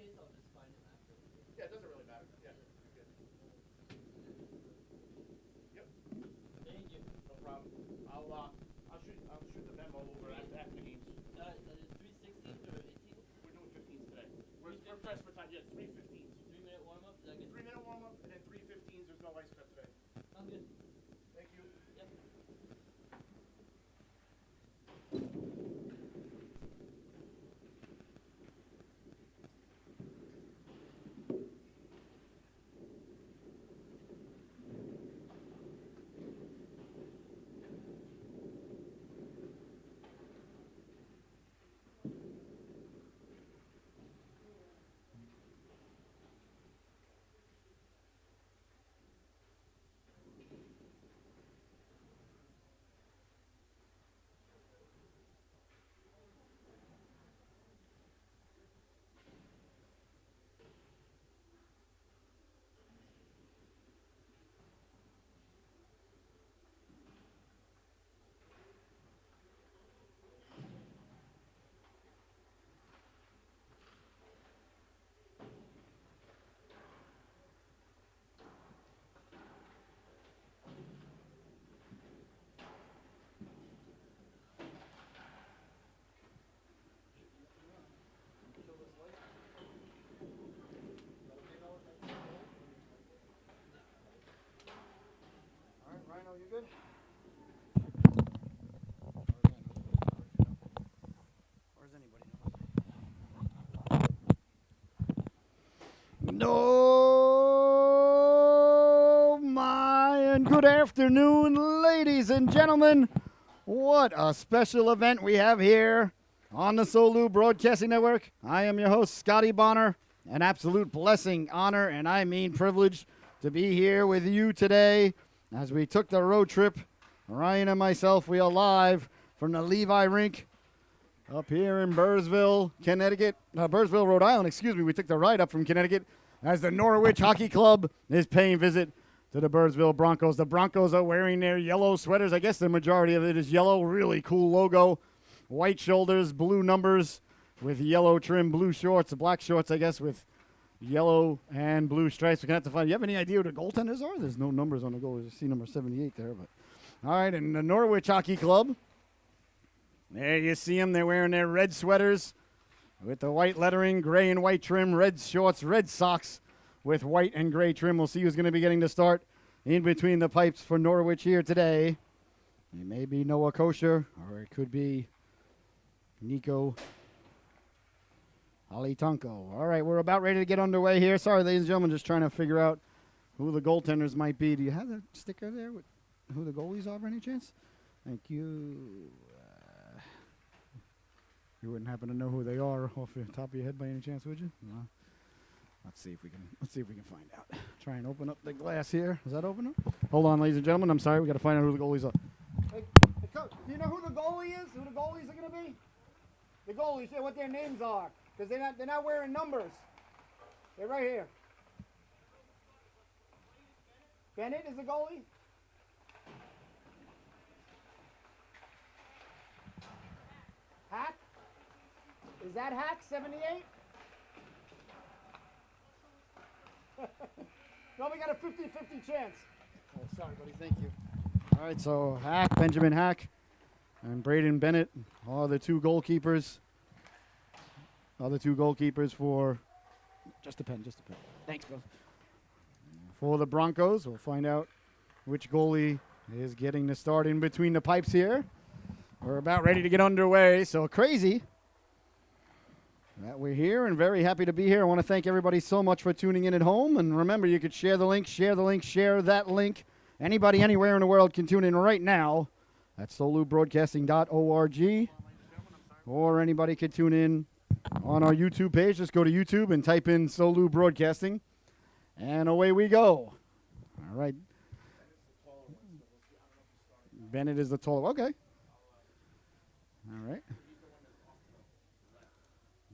Yeah, it doesn't really matter. Yeah. Good. Yep. Thank you. No problem. I'll shoot the memo over after the games. 316s or 18s? We're doing 15s today. We're pressed for time. Yeah, 3:15s. 3-minute warm up? Is that good? 3-minute warm up and then 3:15s. There's no ice cut today. Sounds good. Thank you. Yep. All right, Rhino, you good? Or is anybody No, my, and good afternoon, ladies and gentlemen. What a special event we have here on the Solu Broadcasting Network. I am your host, Scotty Bonner. An absolute blessing, honor, and I mean privilege to be here with you today as we took the road trip. Ryan and myself, we are live from the Levi Rink up here in Burnsville, Burnsville, Rhode Island, excuse me. We took the ride up from Connecticut as the Norwich Hockey Club is paying visit to the Burnsville Broncos. The Broncos are wearing their yellow sweaters. I guess the majority of it is yellow. Really cool logo. White shoulders, blue numbers with yellow trim, blue shorts, black shorts, I guess, with yellow and blue stripes. We're going to have to find. You have any idea who the goaltenders are? There's no numbers on the goal. You see number 78 there. But all right, and the Norwich Hockey Club. There you see them. They're wearing their red sweaters with the white lettering, gray and white trim, red shorts, red socks with white and gray trim. We'll see who's going to be getting the start in between the pipes for Norwich here today. It may be Noah Kosher, or it could be Nico Alitanko. All right, we're about ready to get underway here. Sorry, ladies and gentlemen, just trying to figure out who the goaltenders might be. Do you have the sticker there with who the goalies are by any chance? Thank you. You wouldn't happen to know who they are off the top of your head by any chance, would you? No. Let's see if we can find out. Try and open up the glass here. Is that open up? Hold on, ladies and gentlemen. I'm sorry. We got to find out who the goalies are. Hey, Coach, do you know who the goalie is? Who the goalies are going to be? The goalies, yeah, what their names are, because they're not wearing numbers. They're right here. Bennett is the goalie. Hack? Is that Hack 78? No, we got a 50-50 chance. Oh, sorry, buddy. Thank you. All right, so Hack, Benjamin Hack, and Braden Bennett are the two goalkeepers. For just a pen. Thanks, bro. For the Broncos, we'll find out which goalie is getting the start in between the pipes here. We're about ready to get underway, so crazy that we're here and very happy to be here. I want to thank everybody so much for tuning in at home. And remember, you could share that link. Anybody anywhere in the world can tune in right now at solubroadcasting.org. Or anybody could tune in on our YouTube page. Just go to YouTube and type in Solu Broadcasting. And away we go. All right. Bennett is the taller. Okay. All right.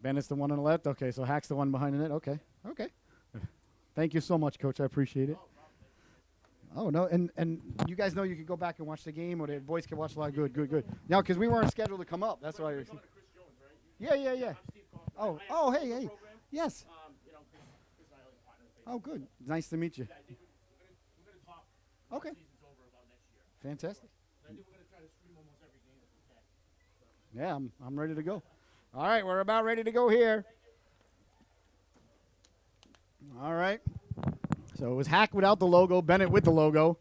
Bennett's the one on the left. Okay, so Hack's the one behind the net. Okay. Thank you so much, Coach. I appreciate it. Oh, no, and you guys know you can go back and watch the game, or the boys can watch live. Good. Now, because we weren't scheduled to come up. That's why. Yeah. Oh, hey. Yes. Oh, good. Nice to meet you. Yeah, I think we're gonna talk. Okay. Season's over about next year. Fantastic. I think we're gonna try to stream almost every game if we can. Yeah, I'm ready to go. All right, we're about ready to go here. All right. So it was Hack without the logo, Bennett with the logo.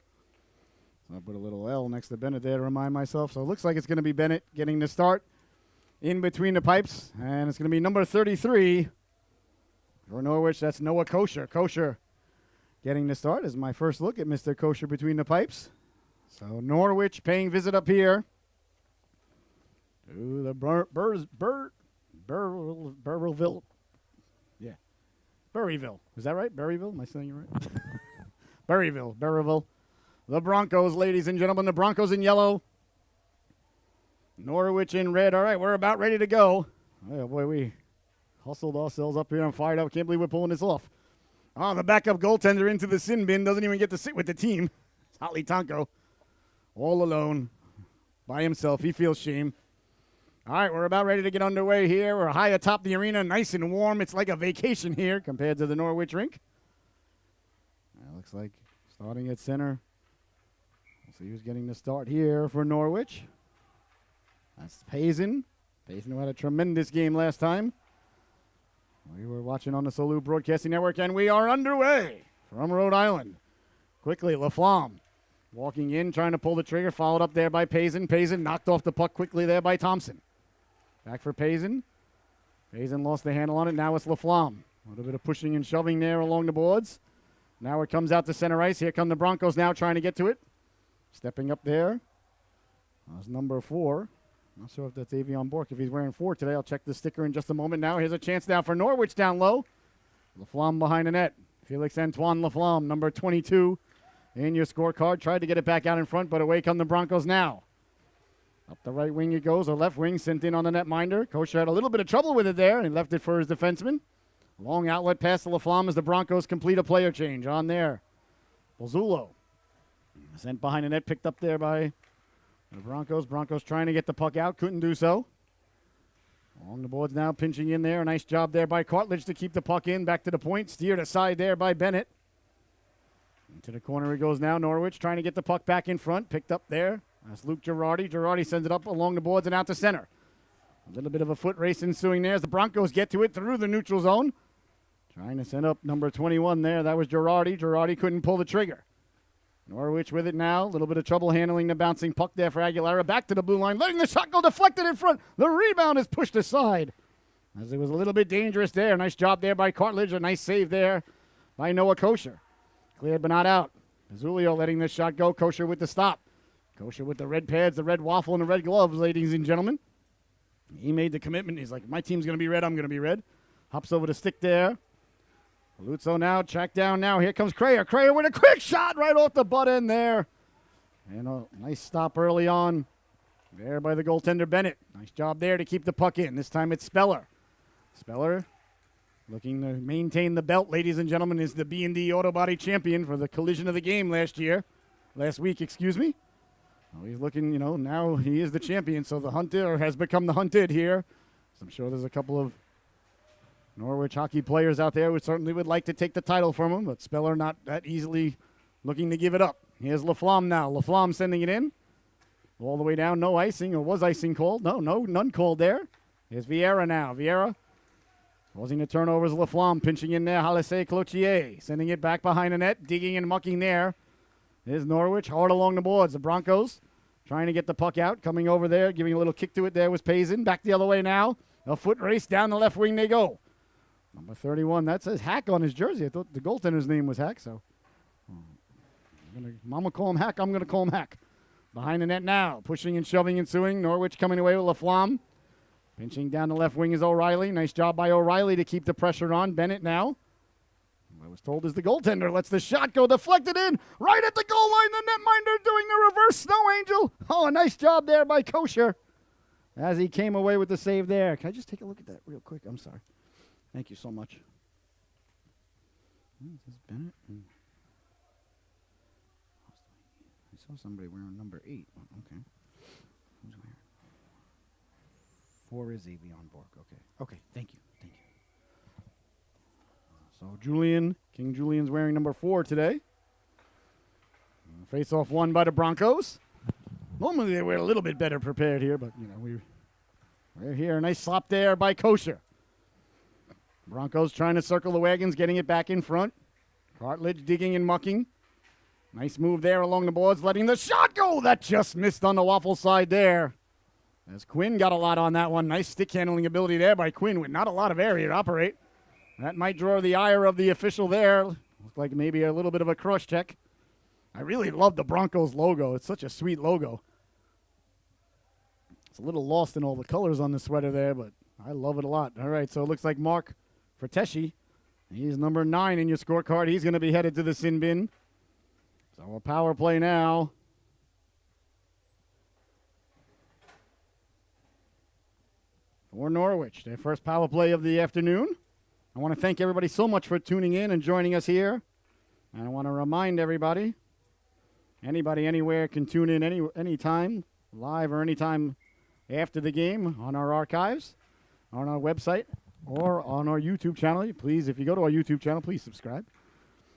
So I put a little L next to Bennett there to remind myself. So it looks like it's going to be Bennett getting the start in between the pipes. And it's going to be number 33 for Norwich. That's Noah Kosher. Kosher getting the start is my first look at Mr. Kosher between the pipes. So Norwich paying visit up here to the Burrillville. Yeah. Berryville. Is that right? Berryville? Am I saying it right? Berryville. The Broncos, ladies and gentlemen. The Broncos in yellow. Norwich in red. All right, we're about ready to go. Oh, boy, we hustled ourselves up here and fired up. Can't believe we're pulling this off. Oh, the backup goaltender into the sin bin. Doesn't even get to sit with the team. It's Holly Tonko. All alone. By himself. He feels shame. All right, we're about ready to get underway here. We're high atop the arena, nice and warm. It's like a vacation here compared to the Norwich rink. Looks like starting at center. We'll see who's getting the start here for Norwich. That's Payson. Payson who had a tremendous game last time. We were watching on the Solu Broadcasting Network, and we are underway from Rhode Island. Quickly, Laflamme walking in, trying to pull the trigger, followed up there by Payson. Payson knocked off the puck quickly there by Thompson. Back for Payson. Payson lost the handle on it. Now it's Laflamme. A little bit of pushing and shoving there along the boards. Now it comes out to center ice. Here come the Broncos now trying to get to it. Stepping up there. That's number 4. Not sure if that's Avion Bork. If he's wearing 4 today, I'll check the sticker in just a moment. Now here's a chance now for Norwich down low. Laflamme behind the net. Felix-Antoine Laflamme, number 22. In your scorecard. Tried to get it back out in front, but away come the Broncos now. Up the right wing it goes, or left wing sent in on the netminder. Kosher had a little bit of trouble with it there and left it for his defenseman. Long outlet pass to Laflamme as the Broncos complete a player change on there. Bozzulo sent behind the net, picked up there by the Broncos. Broncos trying to get the puck out, couldn't do so. Along the boards now, pinching in there. A nice job there by Cartledge to keep the puck in. Back to the point, steered aside there by Bennett. Into the corner he goes now. Norwich trying to get the puck back in front, picked up there. That's Luke Girardi. Girardi sends it up along the boards and out to center. A little bit of a foot race ensuing there as the Broncos get to it through the neutral zone. Trying to send up number 21 there. That was Girardi. Girardi couldn't pull the trigger. Norwich with it now. A little bit of trouble handling the bouncing puck there for Aguilera. Back to the blue line. Letting the shot go deflected in front. The rebound is pushed aside as it was a little bit dangerous there. Nice job there by Cartledge. A nice save there by Noah Kosher. Cleared but not out. Pizzulio letting this shot go. Kosher with the stop. Kosher with the red pads, the red waffle, and the red gloves, ladies and gentlemen. He made the commitment. He's like, my team's going to be red. I'm going to be red. Hops over the stick there. Paluzzo now, tracked down now. Here comes Crayer. Crayer with a quick shot right off the butt end there. And a nice stop early on there by the goaltender, Bennett. Nice job there to keep the puck in. This time it's Speller. Speller looking to maintain the belt, ladies and gentlemen, is the B&D Auto Body champion for the collision of the game last week, excuse me. Well, he's looking, now he is the champion, so the hunter has become the hunted here. So I'm sure there's a couple of Norwich hockey players out there who certainly would like to take the title from him, but Speller not that easily looking to give it up. Here's Laflamme now. Laflamme sending it in. All the way down, no icing, or was icing called? No, none called there. Here's Vieira now. Vieira causing the turnovers. Laflamme pinching in there. Halise Cloutier sending it back behind the net, digging and mucking there. There's Norwich, hard along the boards. The Broncos trying to get the puck out, coming over there, giving a little kick to it there was Payson. Back the other way now. A foot race down the left wing they go. Number 31, that says Hack on his jersey. I thought the goaltender's name was Hack, so I'm going to call him Hack. I'm going to call him Hack. Behind the net now, pushing and shoving ensuing. Norwich coming away with Laflamme. Pinching down the left wing is O'Reilly. Nice job by O'Reilly to keep the pressure on. Bennett now. I was told is the goaltender. Lets the shot go deflected in. Right at the goal line. The netminder doing the reverse snow angel. Oh, a nice job there by Kosher as he came away with the save there. Can I just take a look at that real quick? I'm sorry. Thank you so much. Is this Bennett? I saw somebody wearing number 8. Okay. Who's wearing? 4 is Avion Bork. Okay. Okay. Thank you. So King Julian's wearing number 4 today. Face-off won by the Broncos. Normally they were a little bit better prepared here, but, we're here. A nice slop there by Kosher. Broncos trying to circle the wagons, getting it back in front. Cartledge digging and mucking. Nice move there along the boards, letting the shot go. That just missed on the waffle side there. As Quinn got a lot on that one. Nice stick handling ability there by Quinn with not a lot of area to operate. That might draw the ire of the official there. Looked like maybe a little bit of a cross check. I really love the Broncos logo. It's such a sweet logo. It's a little lost in all the colors on the sweater there, but I love it a lot. All right, so it looks like Mark Frateschi. He's number 9 in your scorecard. He's going to be headed to the sin bin. So a power play now. For Norwich, their first power play of the afternoon. I want to thank everybody so much for tuning in and joining us here. And I want to remind everybody, anybody anywhere can tune in anytime, live or anytime after the game on our archives, on our website, or on our YouTube channel. Please, if you go to our YouTube channel, please subscribe.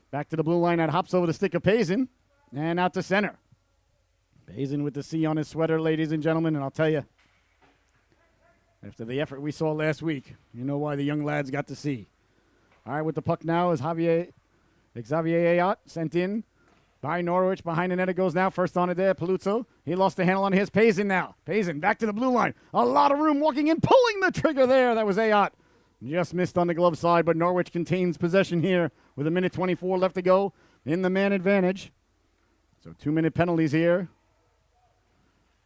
Back to the blue line that hops over the stick of Payson and out to center. Payson with the C on his sweater, ladies and gentlemen, and I'll tell you, after the effort we saw last week, you know why the young lads got the C. All right, with the puck now is Xavier Ayot, sent in by Norwich. Behind the net it goes now. First on it there, Paluzzo. He lost the handle on his. Payson now. Payson back to the blue line. A lot of room walking in, pulling the trigger there. That was Ayot. Just missed on the glove side, but Norwich contains possession here with 1:24 left to go in the man advantage. So 2-minute penalties here.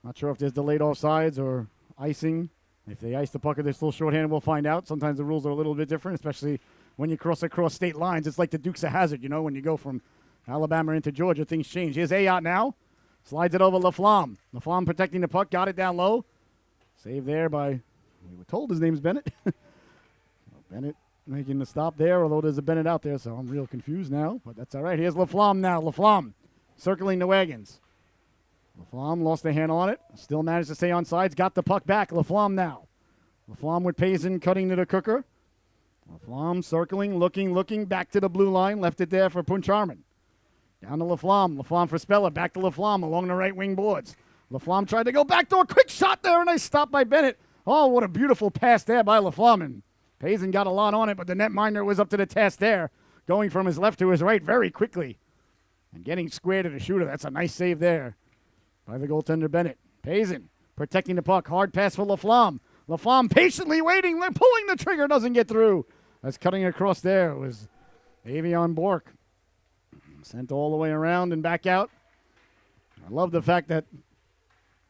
Not sure if there's delayed offsides or icing. If they ice the puck or they're still shorthanded, we'll find out. Sometimes the rules are a little bit different, especially when you cross across state lines. It's like the Dukes of Hazzard, when you go from Alabama into Georgia, things change. Here's Ayot now. Slides it over LaFlamme. LaFlamme protecting the puck, got it down low. Saved there by, we were told his name's Bennett. Bennett making the stop there, although there's a Bennett out there, so I'm real confused now. But that's all right. Here's LaFlamme now. LaFlamme circling the wagons. LaFlamme lost the handle on it. Still managed to stay on sides. Got the puck back. LaFlamme now. LaFlamme with Payson cutting to the cooker. LaFlamme circling, looking, back to the blue line. Left it there for Puncharman. Down to LaFlamme. LaFlamme for Speller. Back to LaFlamme along the right wing boards. LaFlamme tried to go back door. Quick shot there, and nice stop by Bennett. Oh, what a beautiful pass there by LaFlamme. And Payson got a lot on it, but the netminder was up to the task there. Going from his left to his right very quickly. And getting square to the shooter. That's a nice save there by the goaltender Bennett. Payson protecting the puck. Hard pass for LaFlamme. LaFlamme patiently waiting. They're pulling the trigger. Doesn't get through. That's cutting across there. It was Avion Bork. Sent all the way around and back out. I love the fact that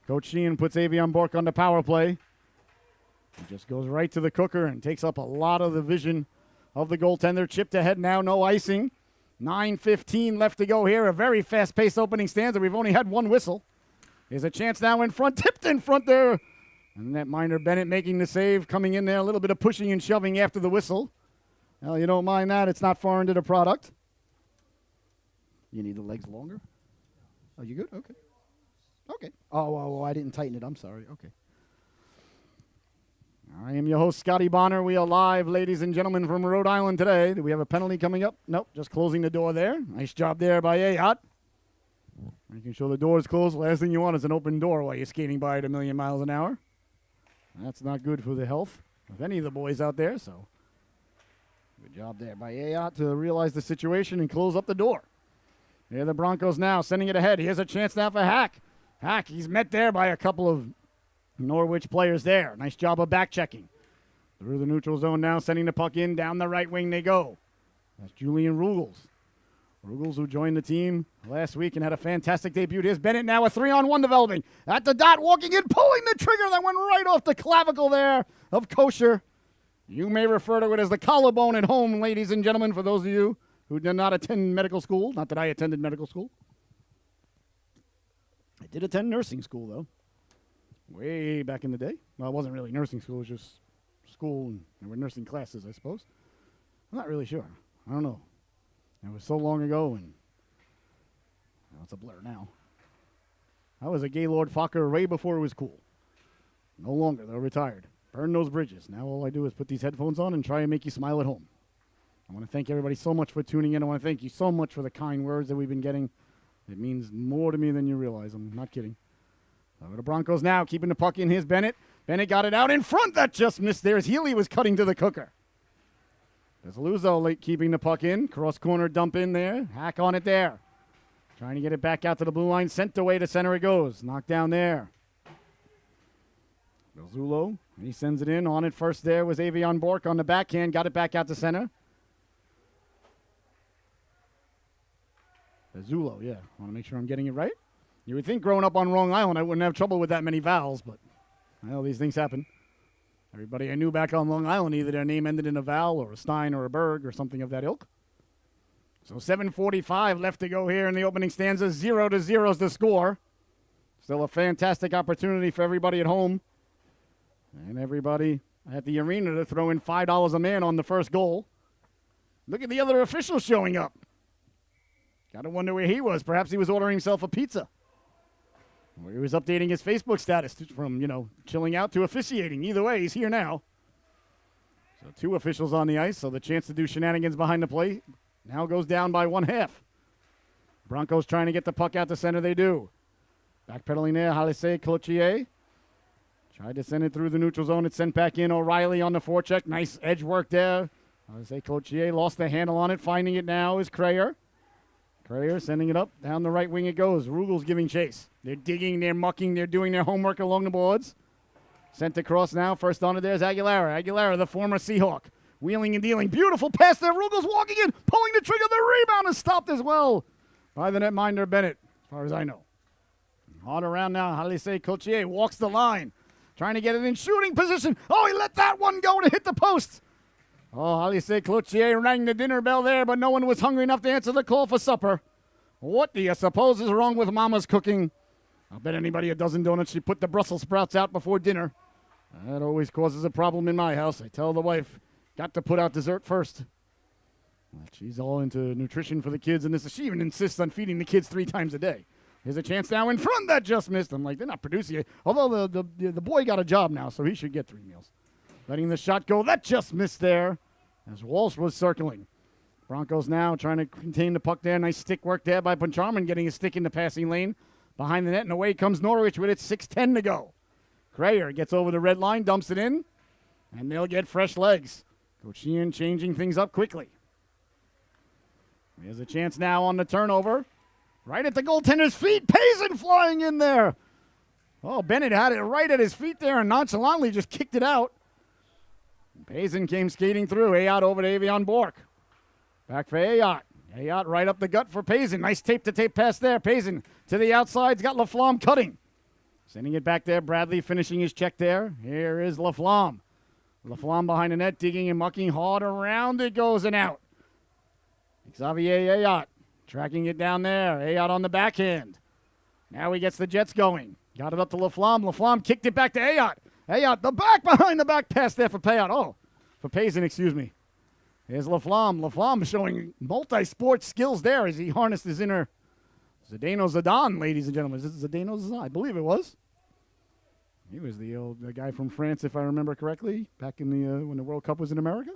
Coach Sheehan puts Avion Bork on the power play. He just goes right to the cooker and takes up a lot of the vision of the goaltender. Chipped ahead now, no icing. 9:15 left to go here. A very fast-paced opening stanza. We've only had one whistle. There's a chance now in front. Tipped in front there. And that minor Bennett making the save. Coming in there. A little bit of pushing and shoving after the whistle. Well, you don't mind that. It's not foreign to the product. You need the legs longer? Oh, you good? Okay. Okay. Oh, I didn't tighten it. I'm sorry. Okay. I am your host, Scotty Bonner. We are live, ladies and gentlemen, from Rhode Island today. Do we have a penalty coming up? Nope, just closing the door there. Nice job there by Ayot. Making sure the door is closed. Last thing you want is an open door while you're skating by at 1,000,000 miles an hour. That's not good for the health of any of the boys out there, so good job there by Ayot to realize the situation and close up the door. Here are the Broncos now, sending it ahead. Here's a chance now for Hack. Hack, he's met there by a couple of Norwich players there. Nice job of back checking. Through the neutral zone now, sending the puck in. Down the right wing they go. That's Julian Rugels. Rugels, who joined the team last week and had a fantastic debut. Here's Bennett now, a 3-on-1 developing. At the dot, walking in, pulling the trigger. That went right off the clavicle there of Kosher. You may refer to it as the collarbone at home, ladies and gentlemen, for those of you who did not attend medical school. Not that I attended medical school. I did attend nursing school, though. Way back in the day. Well, it wasn't really nursing school. It was just school, and there were nursing classes, I suppose. I'm not really sure. I don't know. It was so long ago, and it's a blur now. I was a Gaylord Fokker way before it was cool. No longer, though. Retired. Burn those bridges. Now all I do is put these headphones on and try and make you smile at home. I want to thank everybody so much for tuning in. I want to thank you so much for the kind words that we've been getting. It means more to me than you realize. I'm not kidding. Over the Broncos now, keeping the puck in. Here's Bennett. Bennett got it out in front. That just missed there as Healy was cutting to the cooker. There's Luzo late keeping the puck in. Cross corner dump in there. Hack on it there. Trying to get it back out to the blue line. Sent away to center it goes. Knocked down there. Belzulo. He sends it in. On it first there was Avion Bork on the backhand. Got it back out to center. Belzulo, yeah. I want to make sure I'm getting it right. You would think growing up on Long Island I wouldn't have trouble with that many vowels, but, well, these things happen. Everybody I knew back on Long Island, either their name ended in a vowel or a Stein or a Berg or something of that ilk. So 7:45 left to go here in the opening stanza. 0-0 is the score. Still a fantastic opportunity for everybody at home and everybody at the arena to throw in $5 a man on the first goal. Look at the other officials showing up. Got to wonder where he was. Perhaps he was ordering himself a pizza. Or he was updating his Facebook status from, chilling out to officiating. Either way, he's here now. So 2 officials on the ice, so the chance to do shenanigans behind the plate now goes down by 1/2. Broncos trying to get the puck out to center. They do. Backpedaling there, Halise Cloutier. Tried to send it through the neutral zone. It's sent back in. O'Reilly on the forecheck. Nice edge work there. Halise Cloutier lost the handle on it. Finding it now is Crayer. Crayer sending it up. Down the right wing it goes. Rugel's giving chase. They're digging, they're mucking, they're doing their homework along the boards. Sent across now. First on it there's Aguilera. Aguilera, the former Seahawk. Wheeling and dealing. Beautiful pass there. Rugel's walking in, pulling the trigger. The rebound is stopped as well by the netminder Bennett, as far as I know. On around now. Halise Cloutier walks the line. Trying to get it in shooting position. Oh, he let that one go to hit the post. Oh, Halise Cloutier rang the dinner bell there, but no one was hungry enough to answer the call for supper. What do you suppose is wrong with Mama's cooking? I'll bet anybody a dozen donuts she put the Brussels sprouts out before dinner. That always causes a problem in my house. I tell the wife, got to put out dessert first. Well, she's all into nutrition for the kids, and she even insists on feeding the kids 3 times a day. There's a chance now in front that just missed. I'm like, they're not producing it. Although the boy got a job now, so he should get 3 meals. Letting the shot go. That just missed there as Walsh was circling. Broncos now trying to contain the puck there. Nice stick work there by Poncharman, getting a stick in the passing lane. Behind the net, and away comes Norwich with it. 6:10 to go. Crayer gets over the red line, dumps it in, and they'll get fresh legs. Coach Sheehan changing things up quickly. There's a chance now on the turnover. Right at the goaltender's feet. Payson flying in there. Oh, Bennett had it right at his feet there and nonchalantly just kicked it out. Payson came skating through. Ayotte over to Avion Bork. Back for Ayotte. Ayotte right up the gut for Payson. Nice tape-to-tape pass there. Payson to the outside. He's got Laflamme cutting. Sending it back there. Bradley finishing his check there. Here is Laflamme. Laflamme behind the net, digging and mucking hard around. It goes and out. Xavier Ayotte tracking it down there. Ayotte on the backhand. Now he gets the Jets going. Got it up to Laflamme. Laflamme kicked it back to Ayotte. Ayotte, the back behind the back pass there for Payotte. Oh, for Payson, excuse me. Here's Laflamme. Laflamme showing multi-sport skills there as he harnessed his inner Zdeno Zidane, ladies and gentlemen. Is it Zdeno Zidane? I believe it was. He was the guy from France, if I remember correctly, back in the when the World Cup was in America.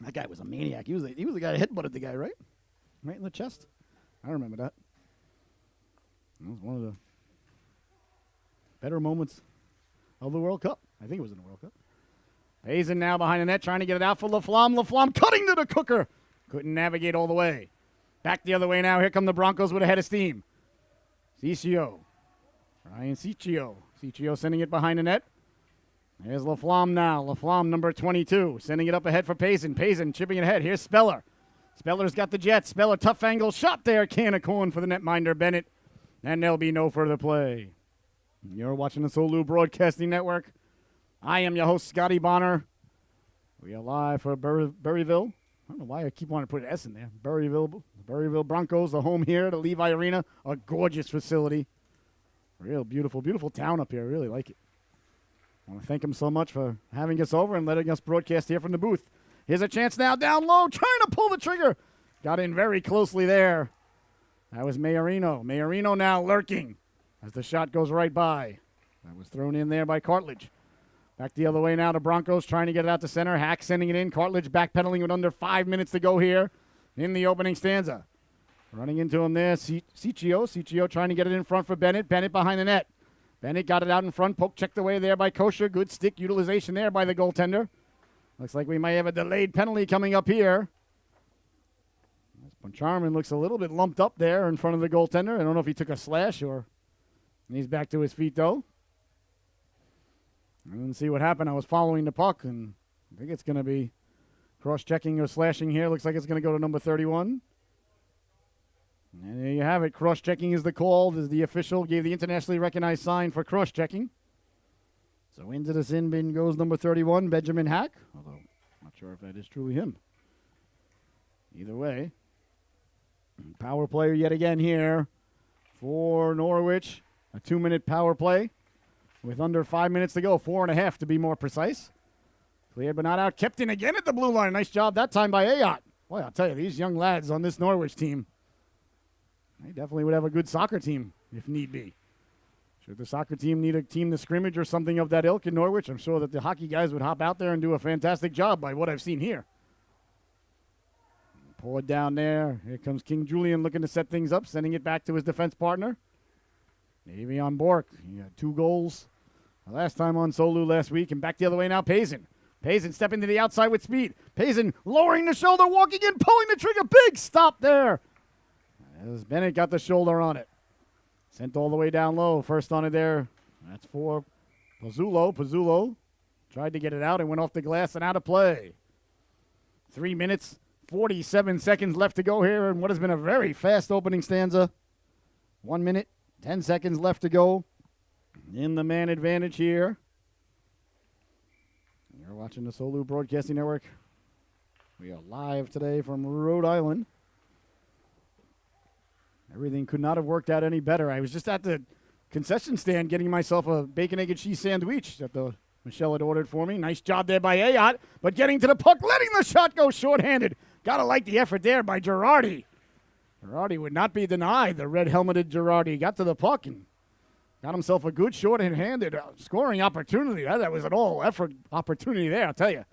That guy was a maniac. He was the guy that headbutted the guy, right? Right in the chest. I remember that. That was one of the better moments of the World Cup. I think it was in the World Cup. Payson now behind the net, trying to get it out for Laflamme. Laflamme cutting to the cooker. Couldn't navigate all the way. Back the other way now. Here come the Broncos with a head of steam. Ciccio. Ryan Ciccio. Ciccio sending it behind the net. There's Laflamme now. Laflamme, number 22. Sending it up ahead for Payson. Payson chipping it ahead. Here's Speller. Speller's got the Jets. Speller, tough angle. Shot there. Can of corn for the netminder, Bennett. And there'll be no further play. You're watching the Solu Broadcasting Network. I am your host, Scotty Bonner. We are live for Burryville. I don't know why I keep wanting to put an S in there. Burryville Broncos, the home here at the Levi Arena. A gorgeous facility. Real beautiful, beautiful town up here. I really like it. I want to thank them so much for having us over and letting us broadcast here from the booth. Here's a chance now down low, trying to pull the trigger. Got in very closely there. That was Mayorino. Mayorino now lurking as the shot goes right by. That was thrown in there by Cartledge. Back the other way now to Broncos, trying to get it out to center. Hack sending it in. Cartledge backpedaling with under 5 minutes to go here in the opening stanza. Running into him there, Ciccio trying to get it in front for Bennett. Bennett behind the net. Bennett got it out in front. Poke checked away there by Kosher. Good stick utilization there by the goaltender. Looks like we might have a delayed penalty coming up here. Charman looks a little bit lumped up there in front of the goaltender. I don't know if he took a slash or he's back to his feet, though. I didn't see what happened. I was following the puck, and I think it's going to be cross-checking or slashing here. Looks like it's going to go to number 31. And there you have it. Cross-checking is the call. This is the official. Gave the internationally recognized sign for cross-checking. So into the sin bin goes number 31, Benjamin Hack. Although, not sure if that is truly him. Either way. Power play yet again here for Norwich. A 2-minute power play with under 5 minutes to go. 4.5 to be more precise. Cleared but not out. Kept in again at the blue line. Nice job that time by Ayotte. Boy, I'll tell you, these young lads on this Norwich team, they definitely would have a good soccer team if need be. Should the soccer team need a team to scrimmage or something of that ilk in Norwich, I'm sure that the hockey guys would hop out there and do a fantastic job by what I've seen here. Pull it down there. Here comes King Julian looking to set things up, sending it back to his defense partner. Avion Bork. He had 2 goals last time on Solu last week. And back the other way now, Payson. Payson stepping to the outside with speed. Payson lowering the shoulder, walking in, pulling the trigger. Big stop there. As Bennett got the shoulder on it. Sent all the way down low. First on it there. That's for Pizzulo. Pizzulo tried to get it out and went off the glass and out of play. 3 minutes. 47 seconds left to go here in what has been a very fast opening stanza. 1 minute, 10 seconds left to go in the man advantage here. You're watching the Solu Broadcasting Network. We are live today from Rhode Island. Everything could not have worked out any better. I was just at the concession stand getting myself a bacon, egg, and cheese sandwich that Michelle had ordered for me. Nice job there by Ayotte, but getting to the puck, letting the shot go shorthanded. Gotta like the effort there by Girardi. Girardi would not be denied. The red-helmeted Girardi got to the puck and got himself a good short-handed scoring opportunity. That was an all-effort opportunity there, I'll tell you.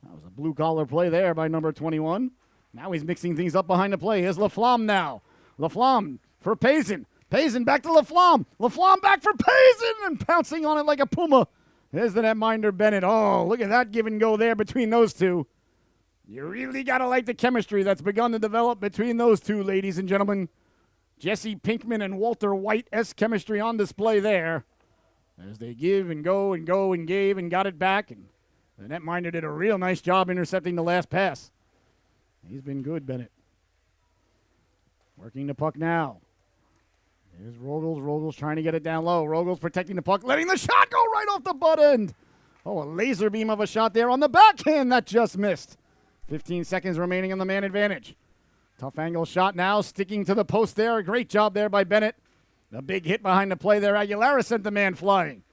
That was a blue-collar play there by number 21. Now he's mixing things up behind the play. Here's Laflamme now. Laflamme for Payson. Payson back to Laflamme. Laflamme back for Payson and pouncing on it like a puma. There's the netminder Bennett. Oh, look at that give and go there between those two. You really got to like the chemistry that's begun to develop between those two, ladies and gentlemen. Jesse Pinkman and Walter White-esque chemistry on display there. As they give and go and go and gave and got it back. And the netminder did a real nice job intercepting the last pass. He's been good, Bennett. Working the puck now. There's Rogels. Rogels trying to get it down low. Rogels protecting the puck, letting the shot go right off the butt end. Oh, a laser beam of a shot there on the backhand that just missed. 15 seconds remaining on the man advantage. Tough angle shot now, sticking to the post there. A great job there by Bennett. The big hit behind the play there. Aguilera sent the man flying.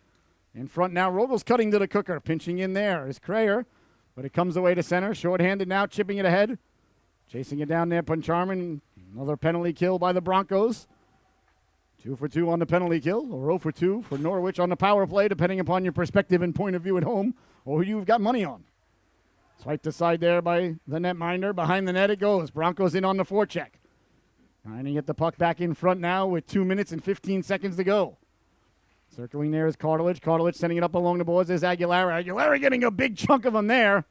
In front now, Rogels cutting to the cooker. Pinching in there is Crayer, but it comes away to center. Short-handed now, chipping it ahead. Chasing it down there, Puncharman. Another penalty kill by the Broncos. 2 for 2 on the penalty kill, or 0 for 2 for Norwich on the power play, depending upon your perspective and point of view at home, or who you've got money on. Swiped aside there by the netminder. Behind the net it goes. Broncos in on the forecheck. Trying to get the puck back in front now with 2 minutes and 15 seconds to go. Circling there is Cartledge. Cartledge sending it up along the boards. There's Aguilera. Aguilera getting a big chunk of them there.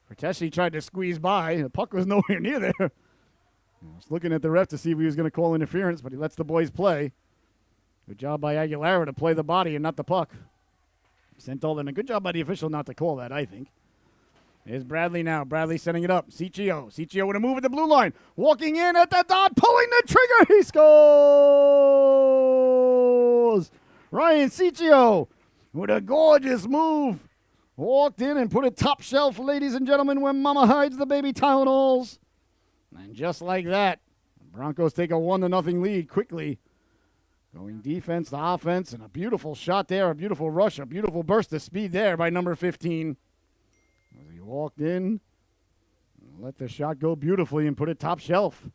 Cortesi tried to squeeze by. The puck was nowhere near there. I was looking at the ref to see if he was going to call interference, but he lets the boys play. Good job by Aguilera to play the body and not the puck. Sent all in. A good job by the official not to call that, I think. There's Bradley now. Bradley setting it up. Ciccio. Ciccio with a move at the blue line. Walking in at the dot. Pulling the trigger. He scores! Ryan Ciccio with a gorgeous move. Walked in and put it top shelf, ladies and gentlemen, where mama hides the baby Tylenols. And just like that, the Broncos take a 1-0 lead quickly. Going defense to offense, and a beautiful shot there, a beautiful rush, a beautiful burst of speed there by number 15. As he walked in, let the shot go beautifully and put it top shelf.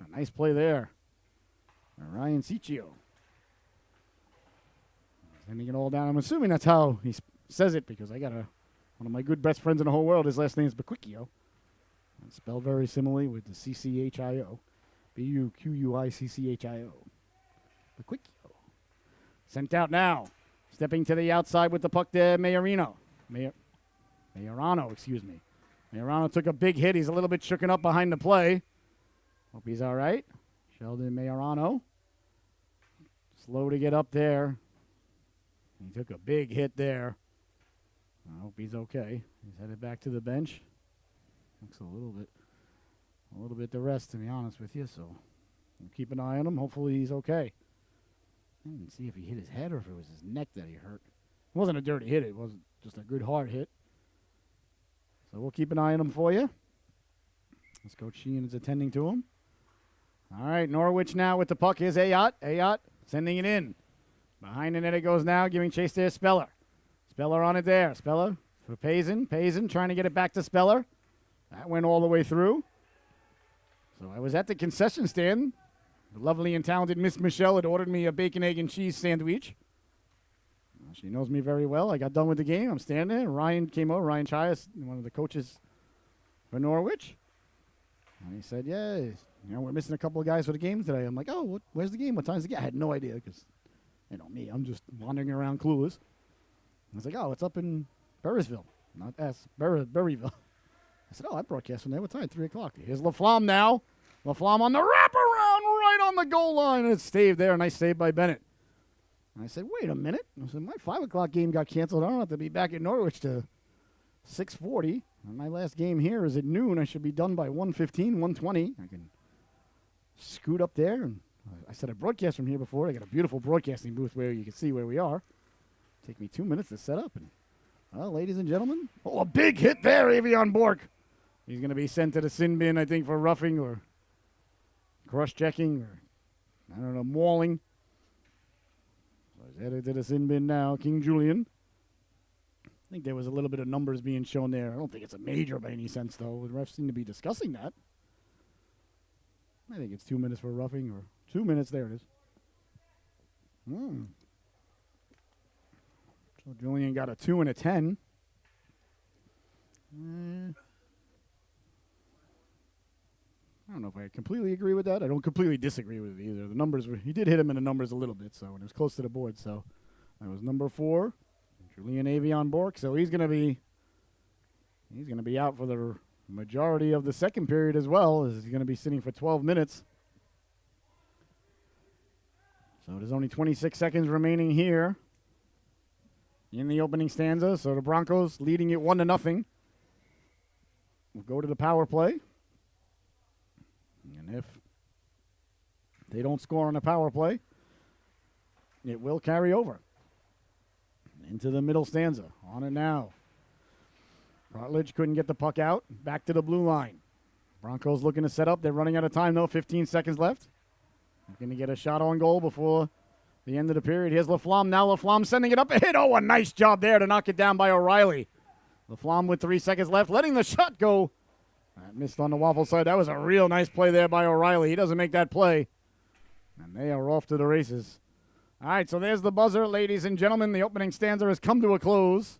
A nice play there. Ryan Ciccio. Sending it all down. I'm assuming that's how he says it because I got one of my good best friends in the whole world. His last name is Bequicchio. It's spelled very similarly with the CCHIO. Buquicchio. Bequicchio. Sent out now. Stepping to the outside with the puck there, Majorano, excuse me. Majorano took a big hit. He's a little bit shooken up behind the play. Hope he's all right. Sheldon Majorano. Slow to get up there. He took a big hit there. I hope he's okay. He's headed back to the bench. Looks a little bit the rest, to be honest with you. So we'll keep an eye on him. Hopefully he's okay. I didn't see if he hit his head or if it was his neck that he hurt. It wasn't a dirty hit. It wasn't just a good hard hit. So we'll keep an eye on him for you. As Coach Sheehan is attending to him. All right, Norwich now with the puck. Here's Ayotte. Ayotte sending it in. Behind the net it goes now, giving chase there, Speller. Speller on it there. Speller for Payson. Payson trying to get it back to Speller. That went all the way through. So I was at the concession stand. The lovely and talented Miss Michelle had ordered me a bacon, egg, and cheese sandwich. She knows me very well. I got done with the game. I'm standing there. Ryan came over, Ryan Chias, one of the coaches for Norwich. And he said, yeah, we're missing a couple of guys for the game today. I'm like, oh, where's the game? What time's the game? I had no idea because, me, I'm just wandering around clueless. I was like, oh, it's up in Burnsville, not Berryville. I said, oh, I broadcast from there. What time? 3 o'clock. Here's LaFlamme now. LaFlamme on the wraparound right on the goal line. And it's saved there. Nice save by Bennett. And I said, wait a minute. I said, my 5 o'clock game got canceled. I don't have to be back at Norwich to 6:40. And my last game here is at noon. I should be done by 1:15, 1:20. I can scoot up there. And I said I broadcast from here before. I got a beautiful broadcasting booth where you can see where we are. Take me 2 minutes to set up. And, well, ladies and gentlemen, a big hit there, Avion Bork. He's going to be sent to the sin bin, I think, for roughing or cross-checking or, mauling. So he's headed to the sin bin now. King Julian. I think there was a little bit of numbers being shown there. I don't think it's a major by any sense, though. The refs seem to be discussing that. I think it's 2 minutes for roughing or 2 minutes. There it is. So Julian got a 2 and a 10. I don't know if I completely agree with that. I don't completely disagree with it either. The numbers he did hit him in the numbers a little bit, so it was close to the board. So that was number 4, Julian Avion Bork. So he's gonna be out for the majority of the second period as well. He's gonna be sitting for 12 minutes. So there's only 26 seconds remaining here in the opening stanza. So the Broncos leading it 1-0. We'll go to the power play. And if they don't score on the power play, it will carry over into the middle stanza. On it now. Rutledge couldn't get the puck out. Back to the blue line. Broncos looking to set up. They're running out of time, though. 15 seconds left. Looking to get a shot on goal before the end of the period. Here's LaFlamme. Now LaFlamme sending it up a hit. Oh, a nice job there to knock it down by O'Reilly. LaFlamme with 3 seconds left, letting the shot go. That missed on the waffle side. That was a real nice play there by O'Reilly. He doesn't make that play. And they are off to the races. All right, so there's the buzzer, ladies and gentlemen. The opening stanza has come to a close.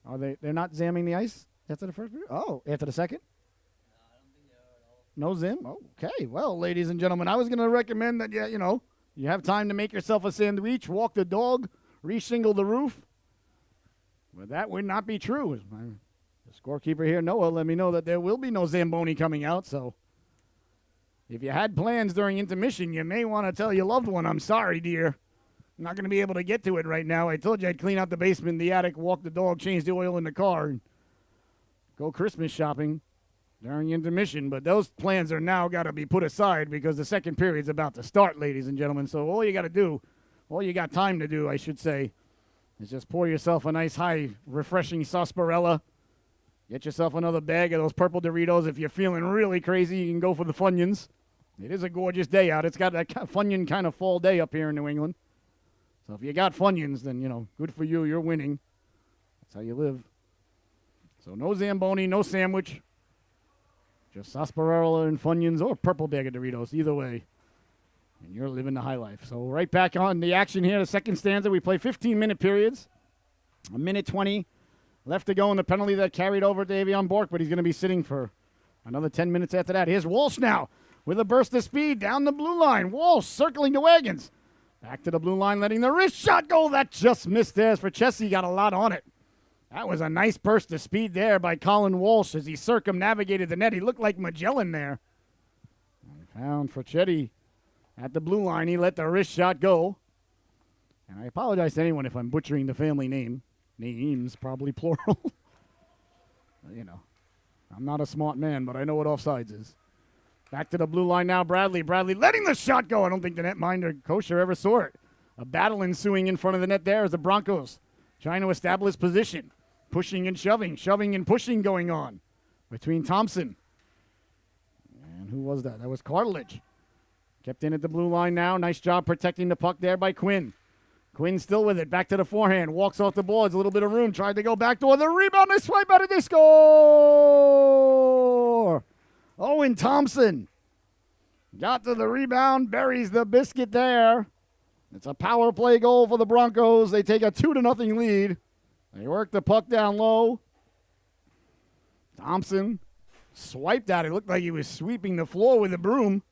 Are they're not zamming the ice after the first period? Oh, after the second? No, I don't think they are at all. No zim? Okay. Well, ladies and gentlemen, I was going to recommend that, you have time to make yourself a sandwich, walk the dog, reshingle the roof. But that would not be true. The scorekeeper here, Noah, let me know that there will be no Zamboni coming out. So if you had plans during intermission, you may want to tell your loved one, I'm sorry, dear. I'm not going to be able to get to it right now. I told you I'd clean out the basement, the attic, walk the dog, change the oil in the car, and go Christmas shopping during intermission. But those plans are now got to be put aside because the second period's about to start, ladies and gentlemen. So all you got time to do, I should say, is just pour yourself a nice, high, refreshing sarsaparilla. Get yourself another bag of those purple Doritos. If you're feeling really crazy, you can go for the Funyuns. It is a gorgeous day out. It's got that Funyun kind of fall day up here in New England. So if you got Funyuns, then, good for you. You're winning. That's how you live. So no Zamboni, no sandwich. Just sarsaparilla and Funyuns or purple bag of Doritos. Either way. And you're living the high life. So right back on the action here, the second stanza. We play 15-minute periods. A minute 20 left to go in the penalty that carried over Davion Bork, but he's going to be sitting for another 10 minutes after that. Here's Walsh now with a burst of speed down the blue line. Walsh circling the wagons. Back to the blue line, letting the wrist shot go. That just missed there. For Chessie, got a lot on it. That was a nice burst of speed there by Colin Walsh as he circumnavigated the net. He looked like Magellan there. And found Frachetti at the blue line. He let the wrist shot go. And I apologize to anyone if I'm butchering the family name. Names, probably plural. You know, I'm not a smart man, but I know what offsides is. Back to the blue line now, Bradley. Bradley letting the shot go. I don't think the netminder Kosher ever saw it. A battle ensuing in front of the net there as the Broncos trying to establish position. Pushing and shoving. Shoving and pushing going on between Thompson. And who was that? That was Cartilage. Kept in at the blue line now. Nice job protecting the puck there by Quinn. Quinn still with it. Back to the forehand. Walks off the boards. A little bit of room. Tried to go back door. The rebound. They swipe out of the score. Owen Thompson got to the rebound. Buries the biscuit there. It's a power play goal for the Broncos. They take a 2-0 lead. They work the puck down low. Thompson swiped at it. Looked like he was sweeping the floor with a broom.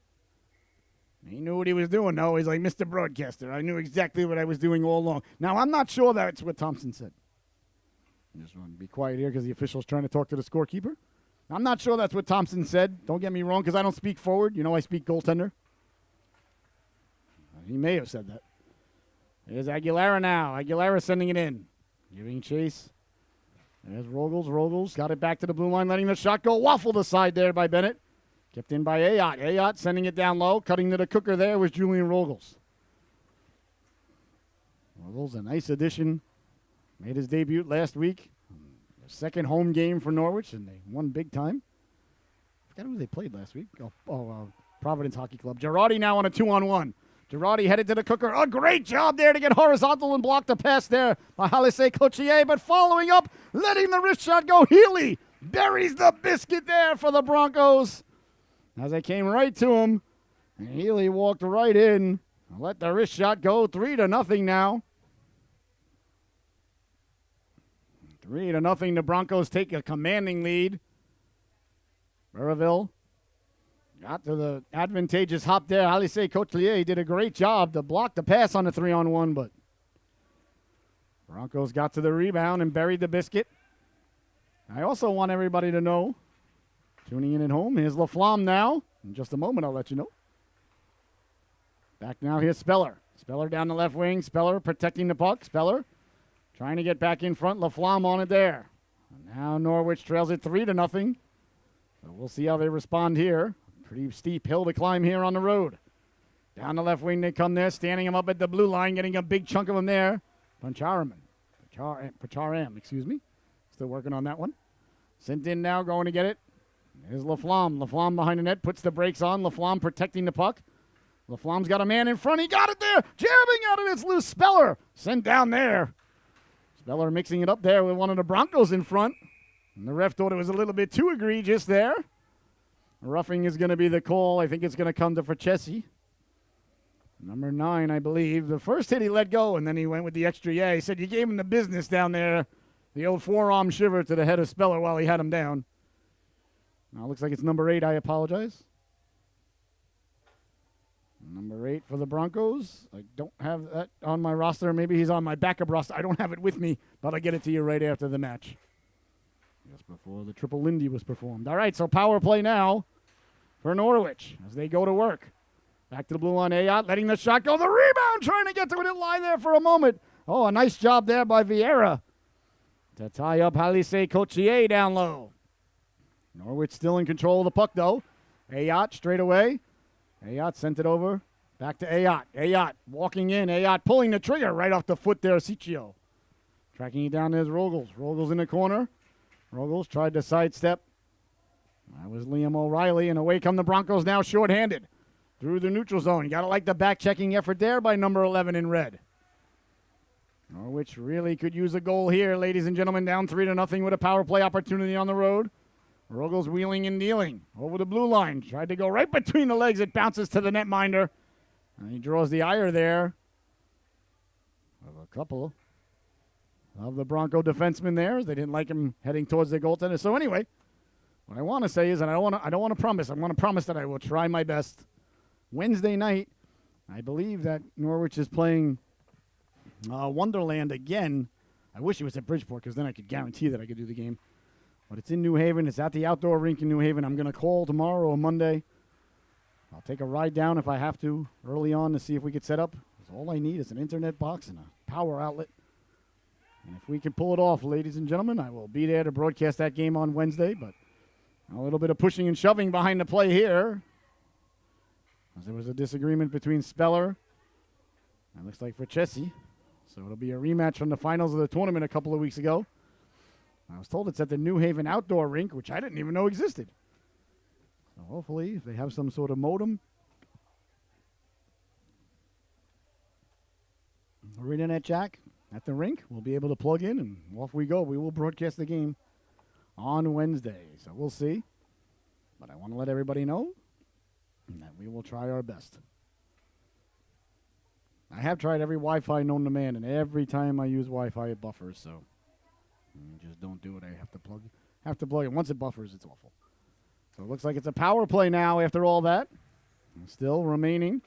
He knew what he was doing, though. He's like, Mr. Broadcaster, I knew exactly what I was doing all along. Now, I'm not sure that's what Thompson said. I just want to be quiet here because the official's trying to talk to the scorekeeper. I'm not sure that's what Thompson said. Don't get me wrong, because I don't speak forward. You know I speak goaltender. He may have said that. There's Aguilera now. Aguilera sending it in. Giving chase. There's Rogels. Rogels got it back to the blue line, letting the shot go. Waffled aside there by Bennett. Kept in by Ayotte. Ayotte sending it down low. Cutting to the cooker there was Julian Rogels. Rogels, a nice addition. Made his debut last week. Their second home game for Norwich, and they won big time. I forgot who they played last week. Providence Hockey Club. Girardi now on a 2-on-1. Girardi headed to the cooker. A great job there to get horizontal and block the pass there by Halise Cochier. But following up, letting the wrist shot go. Healy buries the biscuit there for the Broncos. As they came right to him, and Healy walked right in. Let the wrist shot go. 3-0 now. 3-0. The Broncos take a commanding lead. Burrville got to the advantageous hop there. Halise Cochlier did a great job to block the pass on the 3-on-1, but Broncos got to the rebound and buried the biscuit. I also want everybody to know, tuning in at home, here's LaFlamme now. In just a moment, I'll let you know. Back now, here's Speller. Speller down the left wing. Speller protecting the puck. Speller trying to get back in front. LaFlamme on it there. And now Norwich trails it 3-0. So we'll see how they respond here. Pretty steep hill to climb here on the road. Down the left wing they come there, standing him up at the blue line, getting a big chunk of him there. Pacharam, excuse me. Still working on that one. Sent in now, going to get it. There's LaFlamme. LaFlamme behind the net, puts the brakes on. LaFlamme protecting the puck. LaFlamme's got a man in front. He got it there. Jamming out it. It's loose. Speller sent down there. Speller mixing it up there with one of the Broncos in front. And the ref thought it was a little bit too egregious there. Roughing is going to be the call. I think it's going to come to Frachetti. Number 9, I believe. The first hit he let go, and then he went with the extra yeah. He said you gave him the business down there. The old forearm shiver to the head of Speller while he had him down. Now it looks like it's number 8. I apologize. Number 8 for the Broncos. I don't have that on my roster. Maybe he's on my backup roster. I don't have it with me, but I'll get it to you right after the match. Just before the triple Lindy was performed. All right, so power play now for Norwich as they go to work. Back to the blue line, Ayotte letting the shot go. The rebound, trying to get to it. It lie there for a moment. Oh, a nice job there by Vieira to tie up Halise Cochier down low. Norwich still in control of the puck, though. Ayotte straight away. Ayotte sent it over. Back to Ayotte. Ayotte walking in. Ayotte pulling the trigger right off the foot there, Siccio. Tracking it down, there's Rogels. Rogels in the corner. Rogels tried to sidestep. That was Liam O'Reilly, and away come the Broncos now shorthanded. Through the neutral zone. You got to like the back-checking effort there by number 11 in red. Norwich really could use a goal here, ladies and gentlemen. Down 3-0 with a power play opportunity on the road. Rogels wheeling and dealing over the blue line. Tried to go right between the legs. It bounces to the netminder. And he draws the ire there of a couple of the Bronco defenseman there. They didn't like him heading towards the goaltender. So anyway, what I want to say is, and I don't want to promise. I want to promise that I will try my best. Wednesday night, I believe that Norwich is playing Wonderland again. I wish it was at Bridgeport because then I could guarantee that I could do the game. But it's in New Haven. It's at the outdoor rink in New Haven. I'm going to call tomorrow or Monday. I'll take a ride down if I have to early on to see if we could set up. All I need is an internet box and a power outlet. And if we can pull it off, ladies and gentlemen, I will be there to broadcast that game on Wednesday. But a little bit of pushing and shoving behind the play here. As there was a disagreement between Speller and looks like Francesi. So it'll be a rematch from the finals of the tournament a couple of weeks ago. I was told it's at the New Haven outdoor rink, which I didn't even know existed. So hopefully, if they have some sort of modem or internet jack at the rink, we'll be able to plug in, and off we go. We will broadcast the game on Wednesday, so we'll see. But I want to let everybody know that we will try our best. I have tried every Wi-Fi known to man, and every time I use Wi-Fi, it buffers, so just don't do it. I have to plug it. Once it buffers, it's awful. So it looks like it's a power play now after all that. And still remaining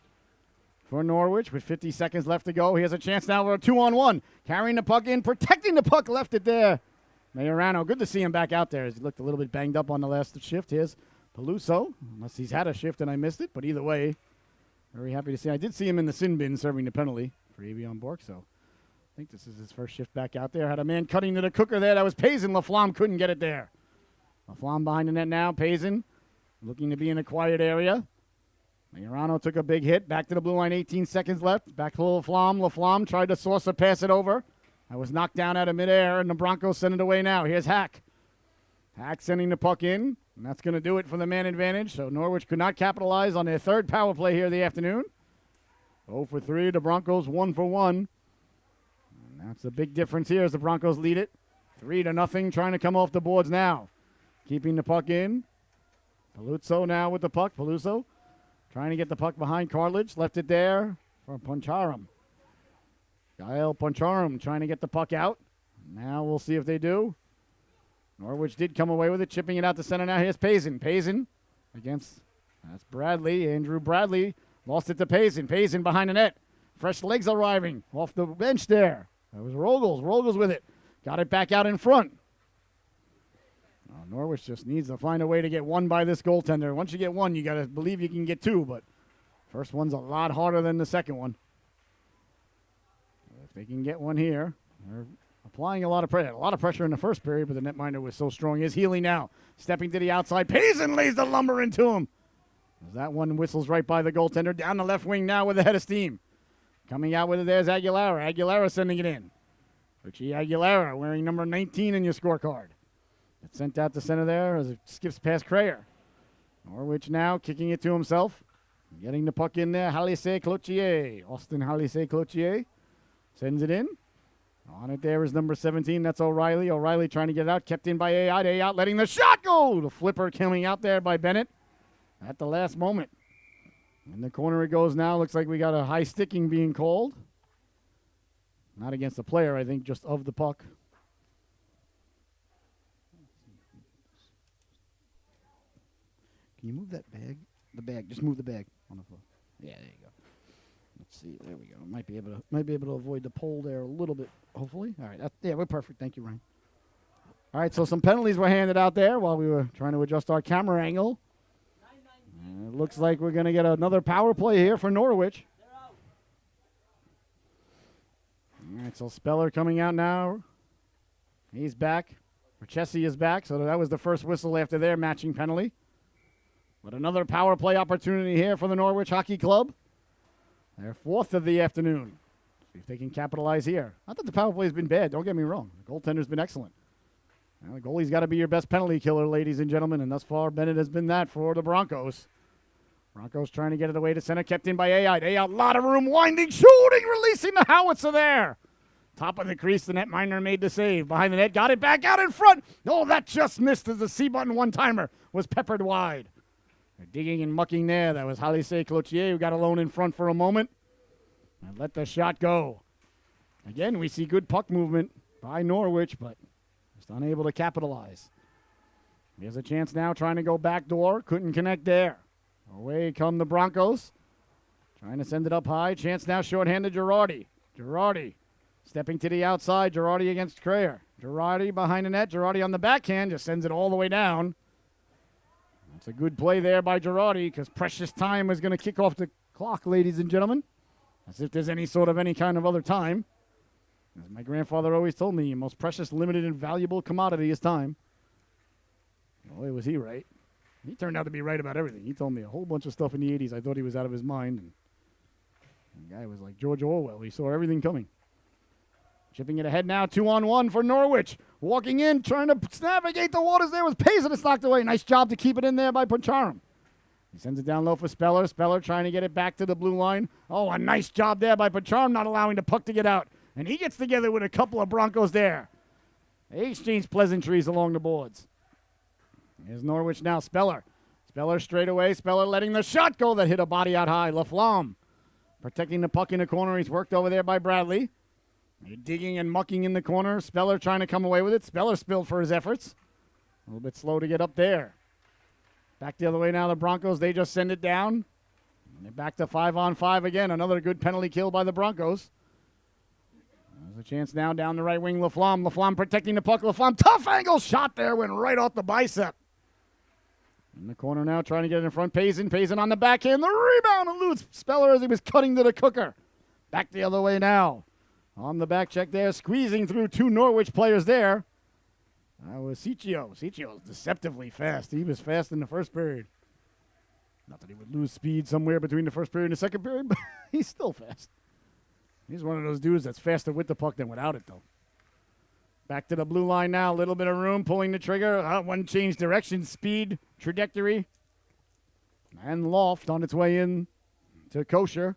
for Norwich with 50 seconds left to go. He has a chance now for a 2-on-1. Carrying the puck in, protecting the puck, left it there. Majorano, good to see him back out there. He looked a little bit banged up on the last shift. Here's Peluso, unless he's had a shift and I missed it. But either way, very happy to see. I did see him in the sin bin serving the penalty for Avion Bork, so I think this is his first shift back out there. Had a man cutting to the cooker there. That was Payson. Laflamme couldn't get it there. Laflamme behind the net now. Payson looking to be in a quiet area. Majorano took a big hit. Back to the blue line, 18 seconds left. Back to Laflamme. Laflamme tried to saucer pass it over. I was knocked down out of midair, and the Broncos send it away now. Here's Hack. Hack sending the puck in, and that's going to do it for the man advantage. So Norwich could not capitalize on their third power play here the afternoon. 0 for 3. The Broncos 1 for 1. And that's a big difference here as the Broncos lead it. 3-0, trying to come off the boards now. Keeping the puck in. Peluso now with the puck. Peluso trying to get the puck behind Cartledge. Left it there for Poncharam. Gael Poncharam trying to get the puck out. Now we'll see if they do. Norwich did come away with it, chipping it out to center now. Here's Payson. Payson against, that's Bradley. Andrew Bradley lost it to Payson. Payson behind the net. Fresh legs arriving off the bench there. That was Rogels. Rogels with it. Got it back out in front. Norwich just needs to find a way to get one by this goaltender. Once you get one, you got to believe you can get two, but first one's a lot harder than the second one. If they can get one here, they're applying a lot of pressure. A lot of pressure in the first period, but the netminder was so strong. He's Healy now. Stepping to the outside. Payson lays the lumber into him. As that one whistles right by the goaltender. Down the left wing now with a head of steam. Coming out with it, there's Aguilera. Aguilera sending it in. Richie Aguilera wearing number 19 in your scorecard. It's sent out to center there as it skips past Crayer. Norwich now kicking it to himself. Getting the puck in there. Halise Cloutier. Austin Halise Cloutier sends it in. On it there is number 17. That's O'Reilly. O'Reilly trying to get it out. Kept in by Ayotte. Ayotte letting the shot go. The flipper coming out there by Bennett at the last moment. In the corner it goes now. Looks like we got a high sticking being called. Not against the player, I think, just of the puck. Can you move that bag? The bag. Just move the bag on the floor. Yeah, there you go. Let's see. There we go. Might be able to avoid the pole there a little bit, hopefully. All right. Yeah, we're perfect. Thank you, Ryan. All right, so some penalties were handed out there while we were trying to adjust our camera angle. And it looks like we're going to get another power play here for Norwich. All right, so Speller coming out now. He's back. Chessie is back, so that was the first whistle after their matching penalty. But another power play opportunity here for the Norwich Hockey Club. Their fourth of the afternoon. See if they can capitalize here. Not that the power play has been bad. Don't get me wrong. The goaltender's been excellent. Now, the goalie's got to be your best penalty killer, ladies and gentlemen, and thus far Bennett has been that for the Broncos. Broncos trying to get it away to center, kept in by Ayotte. Ayotte, lot of room, winding, shooting, releasing the howitzer there. Top of the crease, the netminder made the save. Behind the net, got it back out in front. Oh, that just missed as the C-button one-timer was peppered wide. They're digging and mucking there. That was Halise Cloutier who got alone in front for a moment and let the shot go. Again, we see good puck movement by Norwich, but just unable to capitalize. Here's a chance now, trying to go backdoor. Couldn't connect there. Away come the Broncos. Trying to send it up high. Chance now, shorthanded Girardi. Girardi stepping to the outside. Girardi against Crayer. Girardi behind the net. Girardi on the backhand. Just sends it all the way down. That's a good play there by Girardi because precious time is going to kick off the clock, ladies and gentlemen. As if there's any kind of other time. As my grandfather always told me, the most precious, limited, and valuable commodity is time. Boy, was he right. He turned out to be right about everything. He told me a whole bunch of stuff in the 80s. I thought he was out of his mind. And the guy was like George Orwell. He saw everything coming. Chipping it ahead now, 2-on-1 for Norwich. Walking in, trying to navigate the waters there was Payson. It's knocked away. Nice job to keep it in there by Poncharam. He sends it down low for Speller. Speller trying to get it back to the blue line. Oh, a nice job there by Poncharam, not allowing the puck to get out. And he gets together with a couple of Broncos there. They exchange pleasantries along the boards. Here's Norwich now. Speller. Speller straight away. Speller letting the shot go that hit a body out high. Laflamme protecting the puck in the corner. He's worked over there by Bradley. They're digging and mucking in the corner. Speller trying to come away with it. Speller spilled for his efforts. A little bit slow to get up there. Back the other way now, the Broncos. They just send it down. And they're back to 5-on-5 again. Another good penalty kill by the Broncos. There's a chance now down the right wing. Laflamme. Laflamme protecting the puck. Laflamme, tough angle shot there. Went right off the bicep. In the corner now, trying to get it in front. Payson. Payson on the backhand. The rebound eludes Speller as he was cutting to the cooker. Back the other way now. On the back check there, squeezing through two Norwich players there. That was Siccio. Siccio's deceptively fast. He was fast in the first period. Not that he would lose speed somewhere between the first period and the second period, but he's still fast. He's one of those dudes that's faster with the puck than without it, though. Back to the blue line now. A little bit of room, pulling the trigger. One change direction, speed, trajectory. And Loft on its way in to Kosher.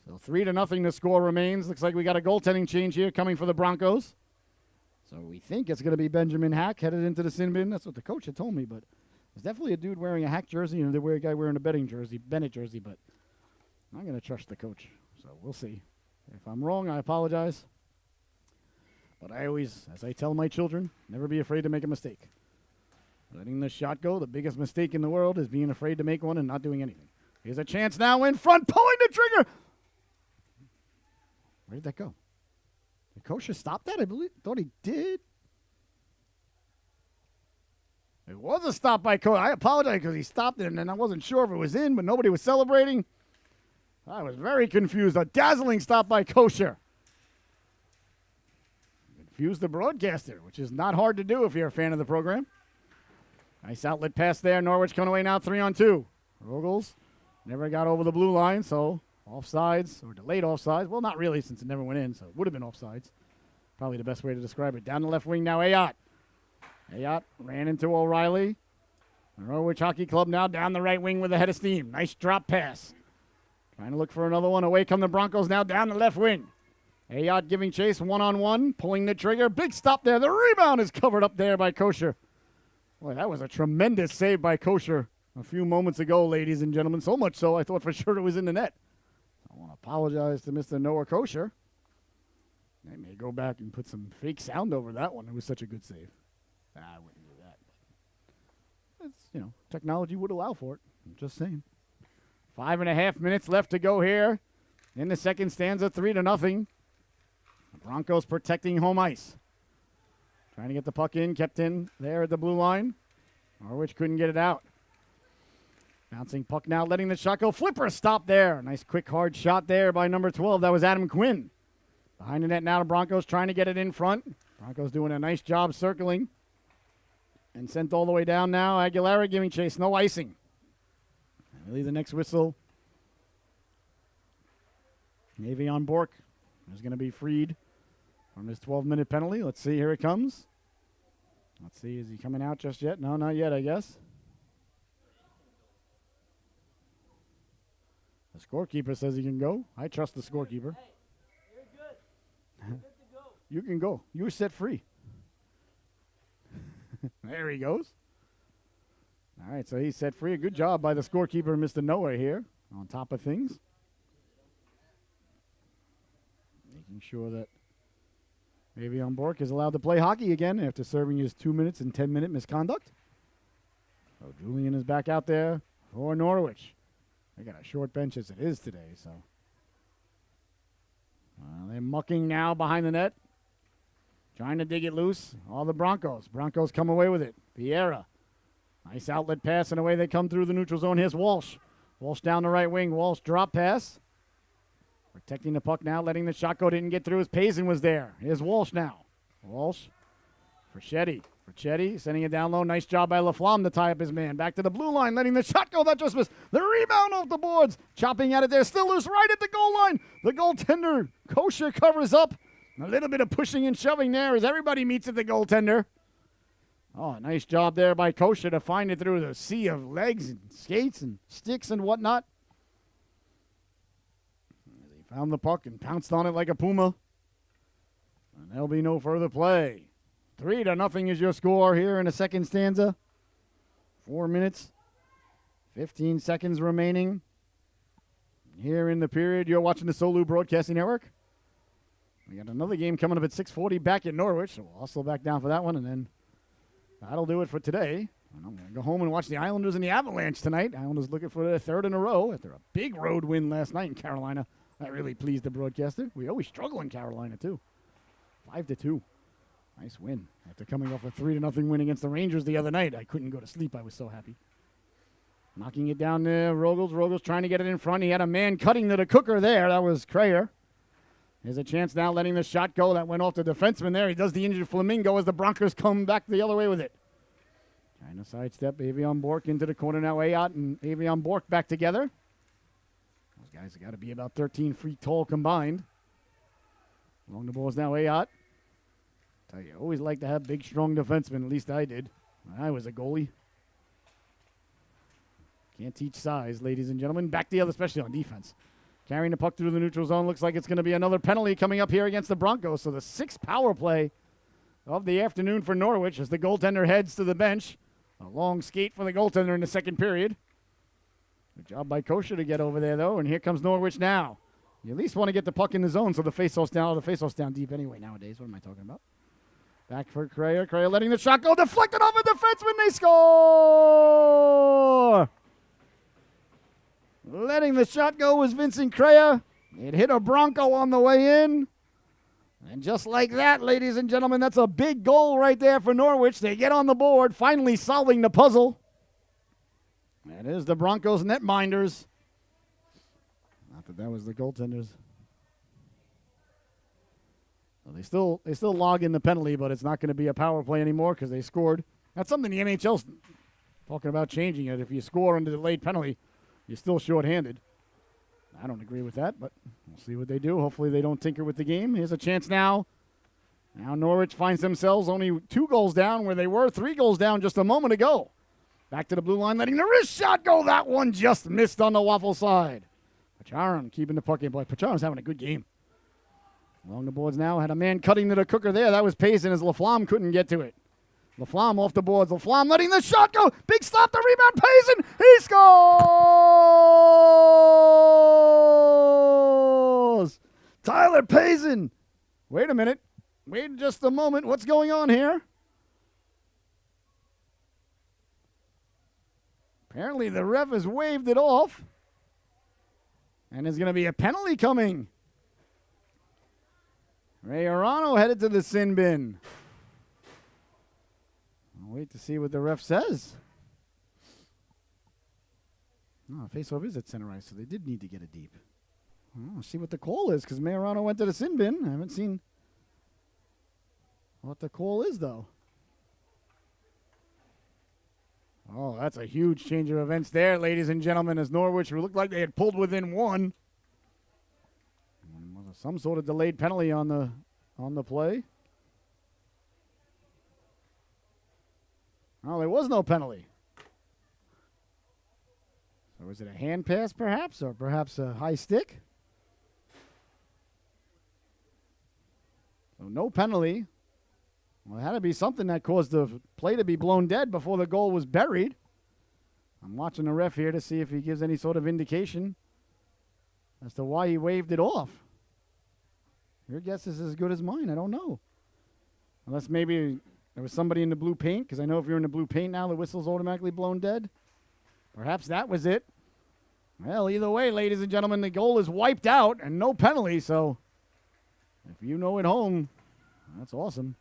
So 3-0 the score remains. Looks like we got a goaltending change here coming for the Broncos. So we think it's going to be Benjamin Hack headed into the sin bin. That's what the coach had told me, but there's definitely a dude wearing a Hack jersey and a guy wearing a Bennett jersey, but I'm going to trust the coach. So we'll see. If I'm wrong, I apologize. But I always, as I tell my children, never be afraid to make a mistake. Letting the shot go, the biggest mistake in the world is being afraid to make one and not doing anything. Here's a chance now in front, pulling the trigger. Where did that go? Did Kosher stop that? I thought he did. It was a stop by Kosher. I apologize because he stopped it, and then I wasn't sure if it was in, but nobody was celebrating. I was very confused. A dazzling stop by Kosher. Confused the broadcaster, which is not hard to do if you're a fan of the program. Nice outlet pass there. Norwich coming away now 3-on-2. Rogels never got over the blue line, so offsides or delayed offsides. Well, not really since it never went in, so it would have been offsides. Probably the best way to describe it. Down the left wing now, Ayotte. Ayotte ran into O'Reilly. The Norwich Hockey Club now down the right wing with a head of steam. Nice drop pass. Trying to look for another one. Away come the Broncos now down the left wing. Ayotte giving chase 1-on-1, pulling the trigger. Big stop there. The rebound is covered up there by Kosher. Boy, that was a tremendous save by Kosher a few moments ago, ladies and gentlemen. So much so, I thought for sure it was in the net. I want to apologize to Mr. Noah Kosher. They may go back and put some fake sound over that one. It was such a good save. I wouldn't do that. It's, technology would allow for it. I'm just saying. 5.5 minutes left to go here in the second stanza, 3-0. The Broncos protecting home ice. Trying to get the puck in, kept in there at the blue line. Norwich couldn't get it out. Bouncing puck now, letting the shot go. Flipper stop there. Nice quick hard shot there by number 12. That was Adam Quinn. Behind the net now, the Broncos trying to get it in front. Broncos doing a nice job circling. And sent all the way down now. Aguilera giving chase. No icing. I believe the next whistle. Avion Bork is going to be freed from his 12-minute penalty. Let's see. Here it comes. Let's see. Is he coming out just yet? No, not yet, I guess. The scorekeeper says he can go. I trust the scorekeeper. Hey, you're good. You're good to go. You can go. You were set free. There he goes. All right, so he's set free. A good job by the scorekeeper, Mr. Noah, here on top of things. Making sure that Avion Bork is allowed to play hockey again after serving his 2 minutes and 10-minute misconduct. So Julian is back out there for Norwich. They got a short bench as it is today, so. They're mucking now behind the net. Trying to dig it loose. All the Broncos. Broncos come away with it. Vieira. Nice outlet pass, and away they come through the neutral zone. Here's Walsh. Walsh down the right wing. Walsh drop pass. Protecting the puck now, letting the shot go. Didn't get through as Payson was there. Here's Walsh now. Walsh. Frachetti. Frachetti sending it down low. Nice job by LaFlamme to tie up his man. Back to the blue line, letting the shot go. That just missed. The rebound off the boards. Chopping at it there. Still loose right at the goal line. The goaltender, Kosher, covers up. A little bit of pushing and shoving there as everybody meets at the goaltender. Oh, nice job there by Kosher to find it through the sea of legs and skates and sticks and whatnot. He found the puck and pounced on it like a puma. And there'll be no further play. 3-0 is your score here in the second stanza. 4 minutes, 15 seconds remaining. Here in the period, you're watching the Solu Broadcasting Network. We got another game coming up at 6:40 back at Norwich, so we'll hustle back down for that one, and then that'll do it for today. And I'm going to go home and watch the Islanders and the Avalanche tonight. Islanders looking for their third in a row after a big road win last night in Carolina. That really pleased the broadcaster. We always struggle in Carolina, too. 5-2. Nice win. After coming off a 3-0 win against the Rangers the other night, I couldn't go to sleep. I was so happy. Knocking it down there, Rogels. Rogels trying to get it in front. He had a man cutting to the cooker there. That was Krayer. There's a chance now letting the shot go. That went off the defenseman there. He does the injured Flamingo as the Broncos come back the other way with it. Trying to sidestep Avion Bork into the corner now. Ayot and Avion Bork back together. Those guys have got to be about 13 feet tall combined. Along the balls now, Ayot. Tell you, always like to have big, strong defensemen. At least I did when I was a goalie. Can't teach size, ladies and gentlemen. Back the other, especially on defense. Carrying the puck through the neutral zone. Looks like it's going to be another penalty coming up here against the Broncos. So the sixth power play of the afternoon for Norwich as the goaltender heads to the bench. A long skate for the goaltender in the second period. Good job by Kosher to get over there, though. And here comes Norwich now. You at least want to get the puck in the zone so the faceoff's down. The faceoff's down deep anyway nowadays. What am I talking about? Back for Krayer. Krayer letting the shot go. Deflected off a defenseman. They score! Letting the shot go was Vincent Krayer. It hit a Bronco on the way in. And just like that, ladies and gentlemen, that's a big goal right there for Norwich. They get on the board, finally solving the puzzle. That is the Broncos netminders. Not that was the goaltenders. Well, they still log in the penalty, but it's not going to be a power play anymore because they scored. That's something the NHL's talking about changing it. If you score under delayed penalty, you're still shorthanded. I don't agree with that, but we'll see what they do. Hopefully they don't tinker with the game. Here's a chance now. Now Norwich finds themselves only 2 goals down where they were 3 goals down just a moment ago. Back to the blue line, letting the wrist shot go. That one just missed on the waffle side. Pacharan keeping the puck in. Boy, Pacharan's having a good game. Along the boards now. Had a man cutting to the cooker there. That was Payson as LaFlamme couldn't get to it. LaFlamme off the boards. LaFlamme letting the shot go. Big stop, the rebound. Payson. He scores! Tyler Payson. Wait a minute. Wait just a moment. What's going on here? Apparently the ref has waved it off. And there's going to be a penalty coming. Ray Arano headed to the sin bin. I'll wait to see what the ref says. Oh, face-off is at center ice, so they did need to get it deep. I'll see what the call is, because Majorano went to the sin bin. I haven't seen what the call is, though. Oh, that's a huge change of events there, ladies and gentlemen, as Norwich looked like they had pulled within 1. Some sort of delayed penalty on the play. Oh, there was no penalty. So was it a hand pass, perhaps, or perhaps a high stick? So no penalty. Well, it had to be something that caused the play to be blown dead before the goal was buried. I'm watching the ref here to see if he gives any sort of indication as to why he waved it off. Your guess is as good as mine. I don't know. Unless maybe there was somebody in the blue paint, because I know if you're in the blue paint now, the whistle's automatically blown dead. Perhaps that was it. Well, either way, ladies and gentlemen, the goal is wiped out and no penalty, so if you know at home, that's awesome.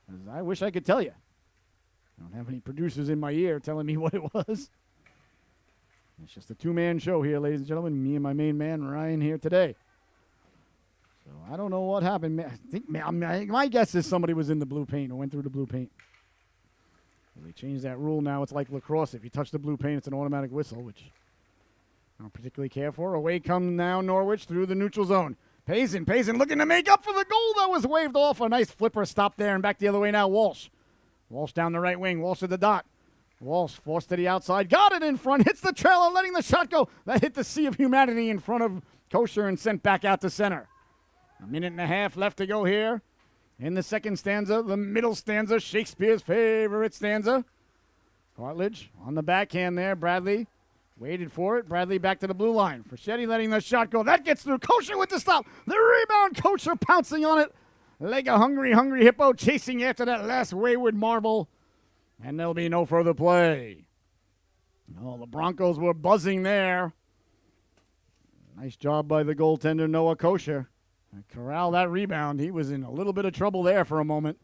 'Cause I wish I could tell you. I don't have any producers in my ear telling me what it was. It's just a two-man show here, ladies and gentlemen. Me and my main man, Ryan, here today. So I don't know what happened. I think my guess is somebody was in the blue paint or went through the blue paint. They changed that rule now. It's like lacrosse. If you touch the blue paint, it's an automatic whistle, which I don't particularly care for. Away comes now Norwich through the neutral zone. Payson looking to make up for the goal that was waved off. A nice flipper stop there and back the other way now. Walsh down the right wing. Walsh to the dot. Walsh forced to the outside. Got it in front. Hits the trailer, letting the shot go. That hit the sea of humanity in front of Kosher and sent back out to center. A minute and a half left to go here. In the second stanza, the middle stanza, Shakespeare's favorite stanza. Cartledge on the backhand there. Bradley waited for it. Bradley back to the blue line. Fraschetti letting the shot go. That gets through. Kosher with the stop. The rebound. Kosher pouncing on it. Like a hungry hippo chasing after that last wayward marble. And there'll be no further play. Oh, the Broncos were buzzing there. Nice job by the goaltender, Noah Kosher. Corral that rebound. He was in a little bit of trouble there for a moment.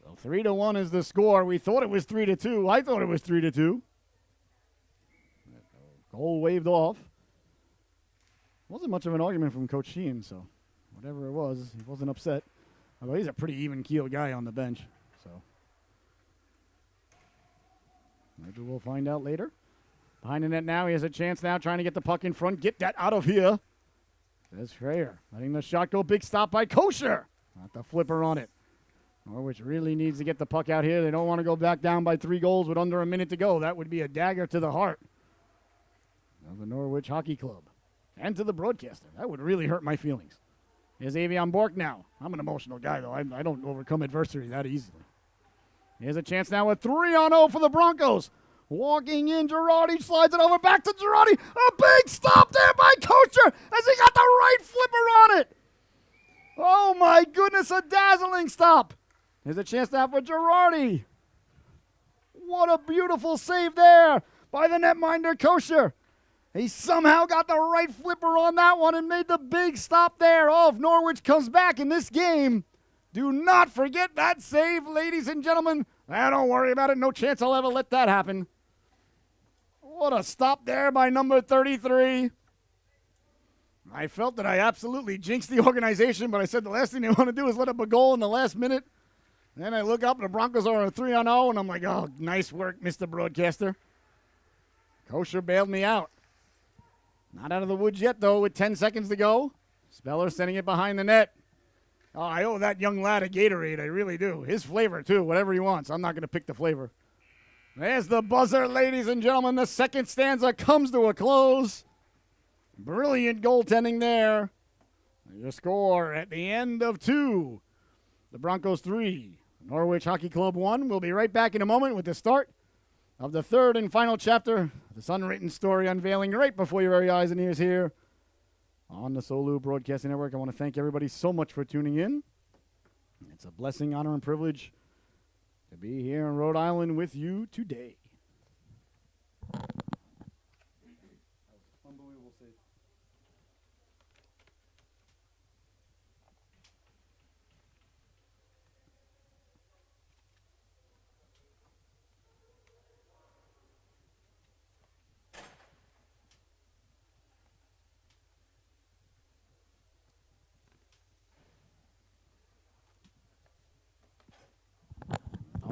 So 3-1 is the score. We thought it was 3-2. I thought it was 3-2. Goal waved off. Wasn't much of an argument from Coach Sheehan, so whatever it was, he wasn't upset. Although he's a pretty even-keeled guy on the bench, so maybe we'll find out later. Behind the net now, he has a chance now, trying to get the puck in front. Get that out of here. There's Schreier letting the shot go. Big stop by Kosher. Not the flipper on it. Norwich really needs to get the puck out here. They don't want to go back down by 3 goals with under a minute to go. That would be a dagger to the heart of the Norwich Hockey Club and to the broadcaster. That would really hurt my feelings. Here's Avion Bork now. I'm an emotional guy, though. I don't overcome adversity that easily. Here's a chance now, a 3-on-0 for the Broncos. Walking in, Girardi slides it over back to Girardi. A big stop there by Kosher as he got the right flipper on it. Oh, my goodness, a dazzling stop. Here's a chance now for Girardi. What a beautiful save there by the netminder Kosher. He somehow got the right flipper on that one and made the big stop there. Oh, if Norwich comes back in this game, do not forget that save, ladies and gentlemen. Don't worry about it. No chance I'll ever let that happen. What a stop there by number 33. I felt that I absolutely jinxed the organization, but I said the last thing they want to do is let up a goal in the last minute. Then I look up and the Broncos are on a 3-0, and I'm like, oh, nice work, Mr. Broadcaster. Kosher bailed me out. Not out of the woods yet, though, with 10 seconds to go. Speller sending it behind the net. Oh, I owe that young lad a Gatorade. I really do. His flavor, too, whatever he wants. I'm not going to pick the flavor. There's the buzzer, ladies and gentlemen. The second stanza comes to a close. Brilliant goaltending there. Your score at the end of 2. The Broncos 3. Norwich Hockey Club 1. We'll be right back in a moment with the start of the third and final chapter of this unwritten story unveiling right before your very eyes and ears here on the Solu Broadcasting Network. I want to thank everybody so much for tuning in. It's a blessing, honor, and privilege to be here in Rhode Island with you today. Unbelievable save.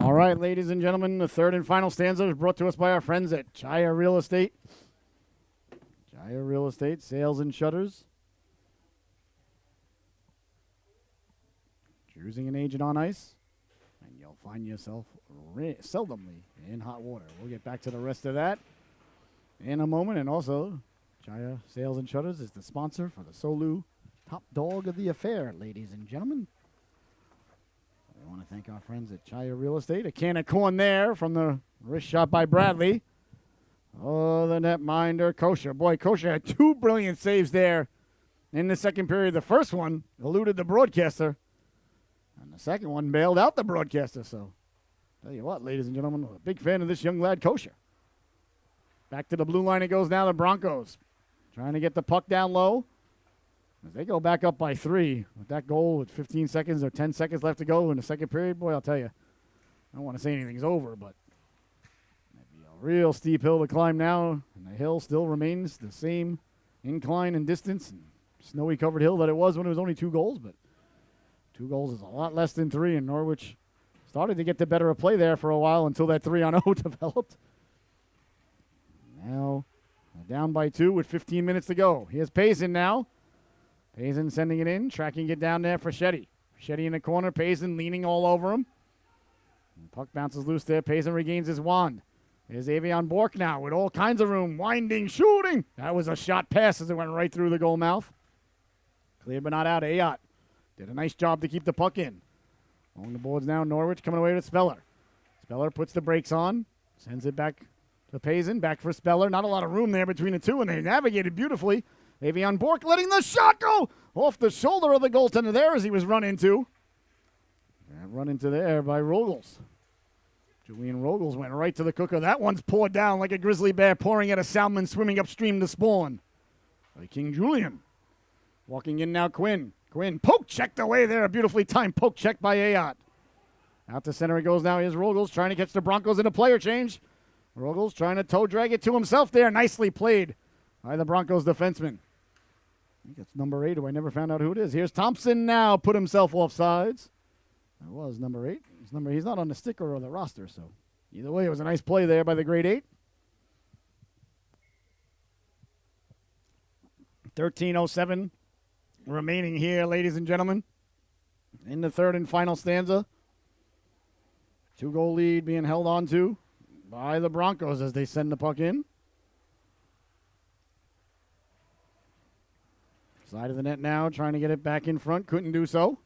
All right, ladies and gentlemen, the third and final stanza is brought to us by our friends at Chaya Real Estate. Chaya Real Estate, sales and shutters. Choosing an agent on ice, and you'll find yourself seldomly in hot water. We'll get back to the rest of that in a moment. And also, Chaya Sales and Shutters is the sponsor for the Solu Top Dog of the Affair, ladies and gentlemen. I want to thank our friends at Chaya Real Estate. A can of corn there from the wrist shot by Bradley. Oh, the netminder, Kosher. Boy, Kosher had 2 brilliant saves there in the second period. The first one eluded the broadcaster. The second one bailed out the broadcaster, so tell you what, ladies and gentlemen, I'm a big fan of this young lad, Kosher. Back to the blue line it goes now, the Broncos. Trying to get the puck down low. As they go back up by 3 with that goal with 15 seconds or 10 seconds left to go in the second period, boy, I'll tell you, I don't want to say anything's over, but maybe a real steep hill to climb now, and the hill still remains the same incline and distance and snowy covered hill that it was when it was only 2 goals, but 2 goals is a lot less than 3, and Norwich started to get the better of play there for a while until that 3-on-0 developed. Now down by 2 with 15 minutes to go. Here's Payson now. Payson sending it in, tracking it down there for Shetty. Shetty in the corner, Payson leaning all over him. And puck bounces loose there. Payson regains his wand. There's Avion Bork now with all kinds of room. Winding, shooting. That was a shot pass as it went right through the goal mouth. Clear but not out. Ayotte did a nice job to keep the puck in. On the boards now, Norwich coming away with Speller. Speller puts the brakes on, sends it back to Payson. Back for Speller. Not a lot of room there between the two, and they navigated beautifully. Avion Bork letting the shot go off the shoulder of the goaltender there as he was run into. And run into there by Rogels. Julian Rogels went right to the cooker. That one's poured down like a grizzly bear pouring at a salmon swimming upstream to spawn. By King Julian. Walking in now, Quinn. Quinn poke checked away there. A beautifully timed poke check by Ayotte. Out to center it goes now. Here's Rogels trying to catch the Broncos in a player change. Rogels trying to toe drag it to himself there. Nicely played by the Broncos defenseman. I think it's number 8, who I never found out who it is. Here's Thompson now, put himself off sides. That was number 8. He's not on the sticker or the roster, so either way, it was a nice play there by the grade 8. 13:07 remaining here, ladies and gentlemen, in the third and final stanza. 2-goal lead being held on to by the Broncos as they send the puck in. Side of the net now, trying to get it back in front. Couldn't do so.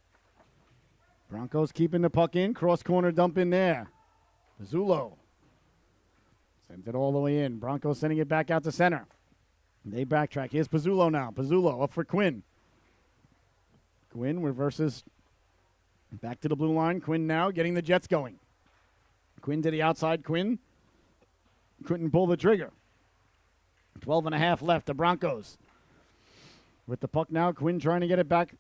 Broncos keeping the puck in. Cross corner dump in there. Pizzulo sends it all the way in. Broncos sending it back out to center. They backtrack. Here's Pizzulo now. Pizzulo up for Quinn. Quinn reverses back to the blue line. Quinn now getting the Jets going. Quinn to the outside. Quinn couldn't pull the trigger. 12.5 left. The Broncos with the puck now. Quinn trying to get it back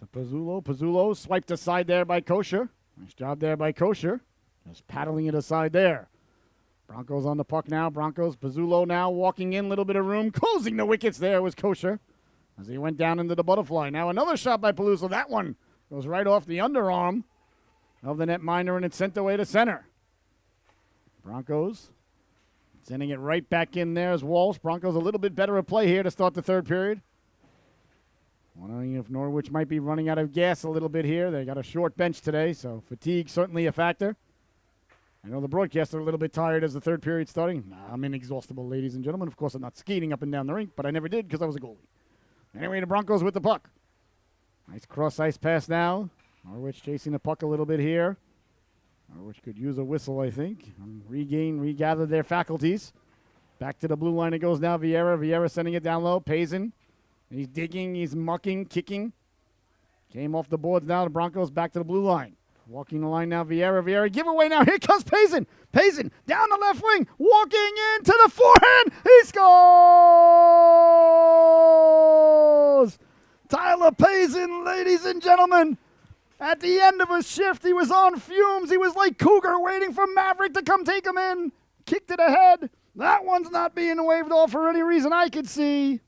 to Pizzulo. Pizzulo swiped aside there by Kosher. Nice job there by Kosher. Just paddling it aside there. Broncos on the puck now. Broncos. Pizzulo now walking in. Little bit of room. Closing the wickets there was Kosher as he went down into the butterfly. Now another shot by Pizzulo. That one goes right off the underarm of the netminder, and it's sent away to center. Broncos sending it right back in there as Walsh. Broncos a little bit better at play here to start the third period. Wondering if Norwich might be running out of gas a little bit here. They got a short bench today, so fatigue certainly a factor. I know the broadcasts are a little bit tired as the third period starting. I'm inexhaustible, ladies and gentlemen. Of course, I'm not skating up and down the rink, but I never did because I was a goalie. Anyway, the Broncos with the puck. Nice cross-ice pass now. Norwich chasing the puck a little bit here. Norwich could use a whistle, I think. Regather their faculties. Back to the blue line it goes now. Vieira sending it down low. Payson. He's digging, he's mucking, kicking. Came off the boards now. The Broncos back to the blue line. Walking the line now, Vieira. Giveaway now. Here comes Payson. Payson down the left wing. Walking into the forehand. He scores! Tyler Payson, ladies and gentlemen. At the end of a shift, he was on fumes. He was like Cougar waiting for Maverick to come take him in. Kicked it ahead. That one's not being waved off for any reason I could see.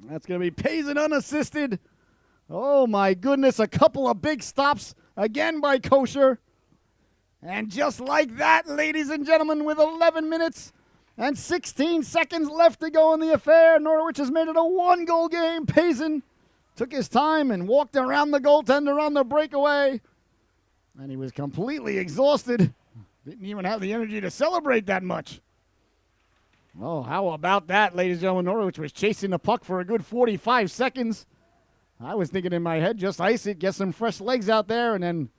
That's going to be Payson unassisted. Oh, my goodness. A couple of big stops again by Kosher. And just like that, ladies and gentlemen, with 11 minutes and 16 seconds left to go in the affair, Norwich has made it a 1-goal game. Payson took his time and walked around the goaltender on the breakaway. And he was completely exhausted. Didn't even have the energy to celebrate that much. Oh, how about that, ladies and gentlemen? Norwich was chasing the puck for a good 45 seconds. I was thinking in my head, just ice it, get some fresh legs out there, and then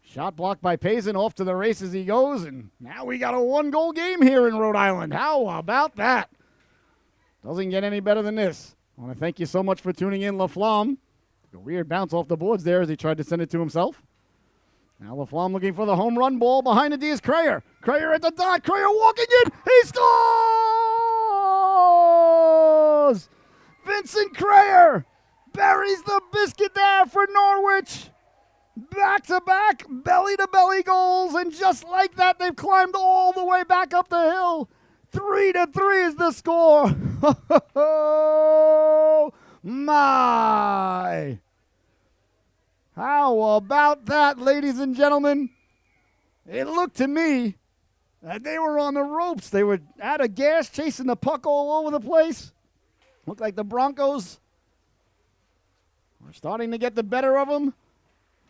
shot blocked by Payson. Off to the races he goes, and now we got a 1-goal game here in Rhode Island. How about that? Doesn't get any better than this. I want to thank you so much for tuning in, La Flamme. Took a weird bounce off the boards there as he tried to send it to himself. Now LaFlamme looking for the home run ball. Behind the D is Crayer. Crayer at the dot. Crayer walking in. He scores! Vincent Crayer buries the biscuit there for Norwich. Back-to-back, belly-to-belly goals, and just like that, they've climbed all the way back up the hill. 3-3 is the score. Oh, my. How about that, ladies and gentlemen? It looked to me that they were on the ropes. They were out of gas, chasing the puck all over the place. Looked like the Broncos were starting to get the better of them.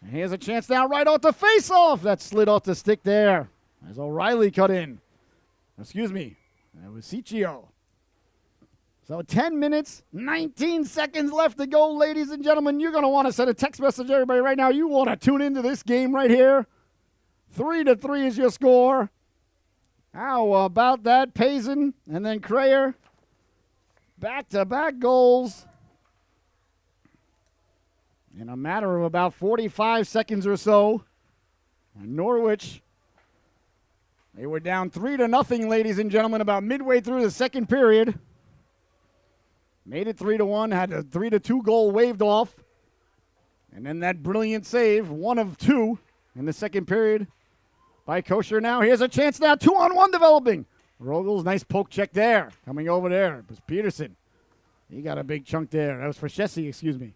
And here's a chance now right off the face-off. That slid off the stick there as O'Reilly cut in. Excuse me, that was Ciccio. So 10 minutes, 19 seconds left to go, ladies and gentlemen. You're going to want to send a text message to everybody right now. You want to tune into this game right here. 3-3 is your score. How about that? Payson and then Crayer. Back-to-back goals. In a matter of about 45 seconds or so. And Norwich, they were down 3-0, ladies and gentlemen, about midway through the second period. Made it 3-1, had a 3-2 goal waved off. And then that brilliant save, one of two in the second period by Kosher. Now here's a chance now, 2-on-1 developing. Rogel's nice poke check there. Coming over there, it was Peterson. He got a big chunk there. That was for Shessie, excuse me.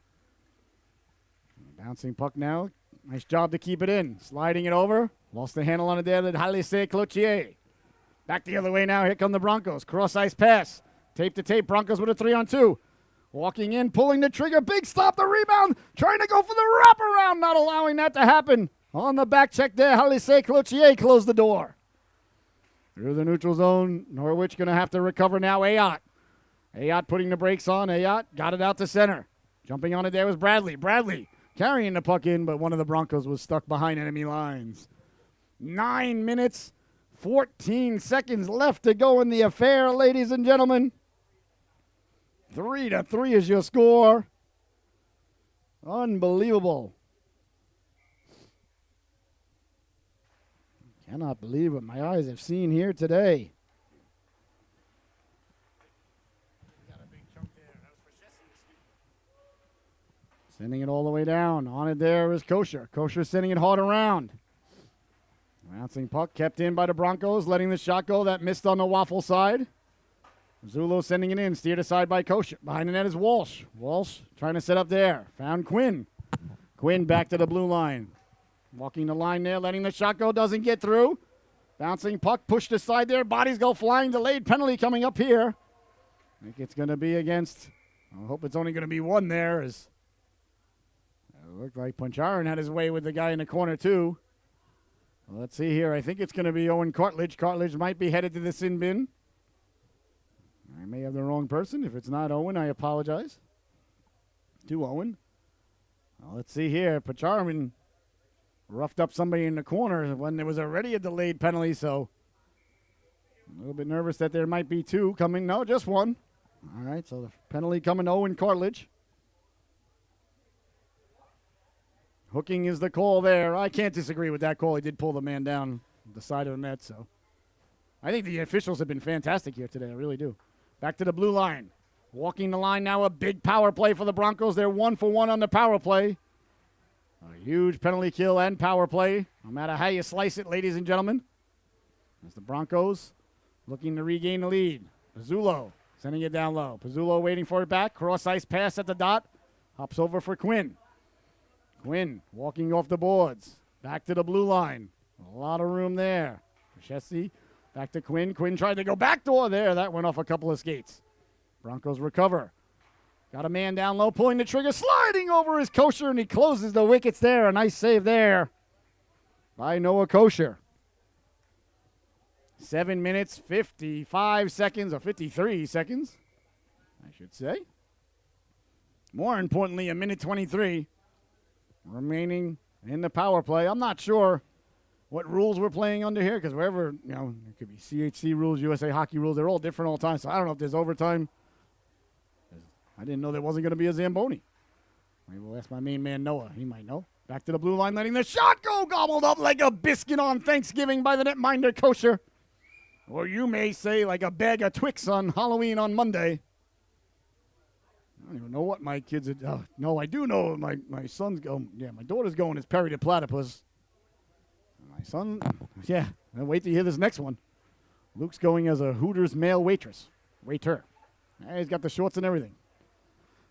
Bouncing puck now. Nice job to keep it in. Sliding it over. Lost the handle on it there. Halise Cloutier. Back the other way now. Here come the Broncos. Cross ice pass. Tape to tape. Broncos with a 3-on-2. Walking in. Pulling the trigger. Big stop. The rebound. Trying to go for the wraparound. Not allowing that to happen. On the back check there. Halise Cloutier closed the door. Through the neutral zone. Norwich going to have to recover now. Ayotte. Ayotte putting the brakes on. Ayotte got it out to center. Jumping on it there was Bradley. Bradley carrying the puck in, but one of the Broncos was stuck behind enemy lines. 9 minutes, 14 seconds left to go in the affair, ladies and gentlemen. 3-3 is your score. Unbelievable. Cannot believe what my eyes have seen here today. Sending it all the way down. On it there is Kosher. Kosher sending it hard around. Bouncing puck kept in by the Broncos, letting the shot go. That missed on the waffle side. Zulo sending it in, steered aside by Kosher. Behind the net is Walsh. Walsh trying to set up there. Found Quinn. Quinn back to the blue line. Walking the line there, letting the shot go. Doesn't get through. Bouncing puck pushed aside there. Bodies go flying. Delayed penalty coming up here. I think it's going to be against. I hope it's only going to be one there. As it looked like Puncharan had his way with the guy in the corner too. Well, let's see here. I think it's going to be Owen Cartledge. Cartledge might be headed to the sin bin. I may have the wrong person. If it's not Owen, I apologize to Owen. Well, let's see here. Puncharan roughed up somebody in the corner when there was already a delayed penalty, so a little bit nervous that there might be two coming. No, just one. All right, so the penalty coming to Owen Cartledge. Hooking is the call there. I can't disagree with that call. He did pull the man down the side of the net, so I think the officials have been fantastic here today. I really do. Back to the blue line. Walking the line now, a big power play for the Broncos. They're 1-for-1 on the power play. A huge penalty kill and power play, no matter how you slice it, ladies and gentlemen. As the Broncos looking to regain the lead. Pizzulo sending it down low. Pizzulo waiting for it back. Cross-ice pass at the dot. Hops over for Quinn. Quinn walking off the boards. Back to the blue line. A lot of room there. Chessie back to Quinn. Quinn tried to go backdoor there. That went off a couple of skates. Broncos recover. Got a man down low, pulling the trigger, sliding over his Kosher, and he closes the wickets there. A nice save there by Noah Kosher. 7 minutes, 55 seconds, or 53 seconds, I should say. More importantly, a minute 23 remaining in the power play. I'm not sure what rules we're playing under here, because wherever, it could be CHC rules, USA hockey rules, they're all different all the time, so I don't know if there's overtime. I didn't know there wasn't going to be a Zamboni. Maybe we'll ask my main man Noah. He might know. Back to the blue line, letting the shot go. Gobbled up like a biscuit on Thanksgiving by the netminder Kosher. Or you may say like a bag of Twix on Halloween on Monday. I don't even know what my kids are. Oh, no, I do know my son's going. Yeah, my daughter's going as Perry the Platypus. My son, yeah, I'll wait to hear this next one. Luke's going as a Hooters male waitress. Waiter. Yeah, he's got the shorts and everything.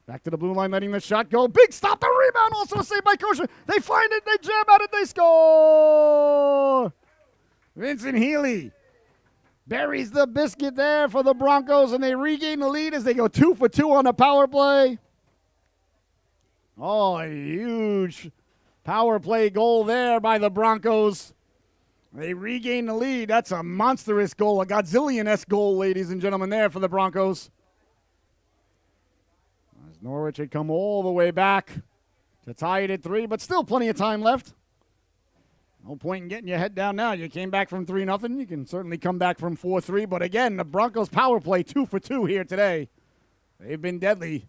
Back to the blue line, letting the shot go. Big stop, the rebound, also saved by Kosher. They find it, they jam at it, they score! Vincent Healy buries the biscuit there for the Broncos, and they regain the lead as they go 2 for 2 on the power play. Oh, a huge power play goal there by the Broncos. They regain the lead. That's a monstrous goal, a Godzillion-esque goal, ladies and gentlemen, there for the Broncos. As Norwich had come all the way back to tie it at 3, but still plenty of time left. No point in getting your head down now. You came back from 3-0. You can certainly come back from 4-3. But again, the Broncos power play 2 for 2 here today. They've been deadly.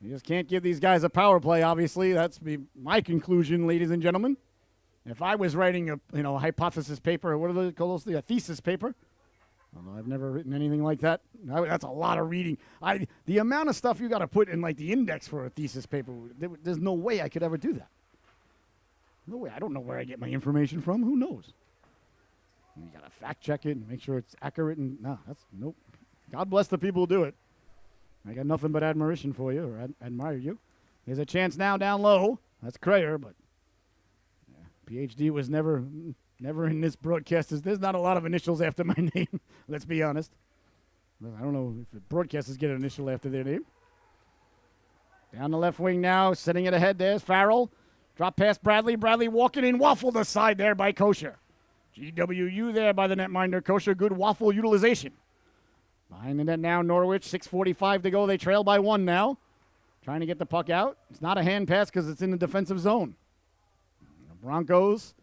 You just can't give these guys a power play, obviously. That's my conclusion, ladies and gentlemen. If I was writing a hypothesis paper, or what do they call those? A thesis paper. Although I've never written anything like that. That's a lot of reading. The amount of stuff you got to put in like the index for a thesis paper, there's no way I could ever do that. No way. I don't know where I get my information from. Who knows? You got to fact check it and make sure it's accurate. And nope. God bless the people who do it. I got nothing but admiration for you, or admire you. There's a chance now down low. That's Crayer, but PhD was never in this broadcast. There's not a lot of initials after my name. Let's be honest. I don't know if the broadcasters get an initial after their name. Down the left wing now, setting it ahead. There's Farrell. Drop past Bradley. Bradley walking in, waffled aside there by Kosher. GWU there by the netminder Kosher. Good waffle utilization. Behind the net now, Norwich. 6:45 to go. They trail by 1 now. Trying to get the puck out. It's not a hand pass because it's in the defensive zone. The Broncos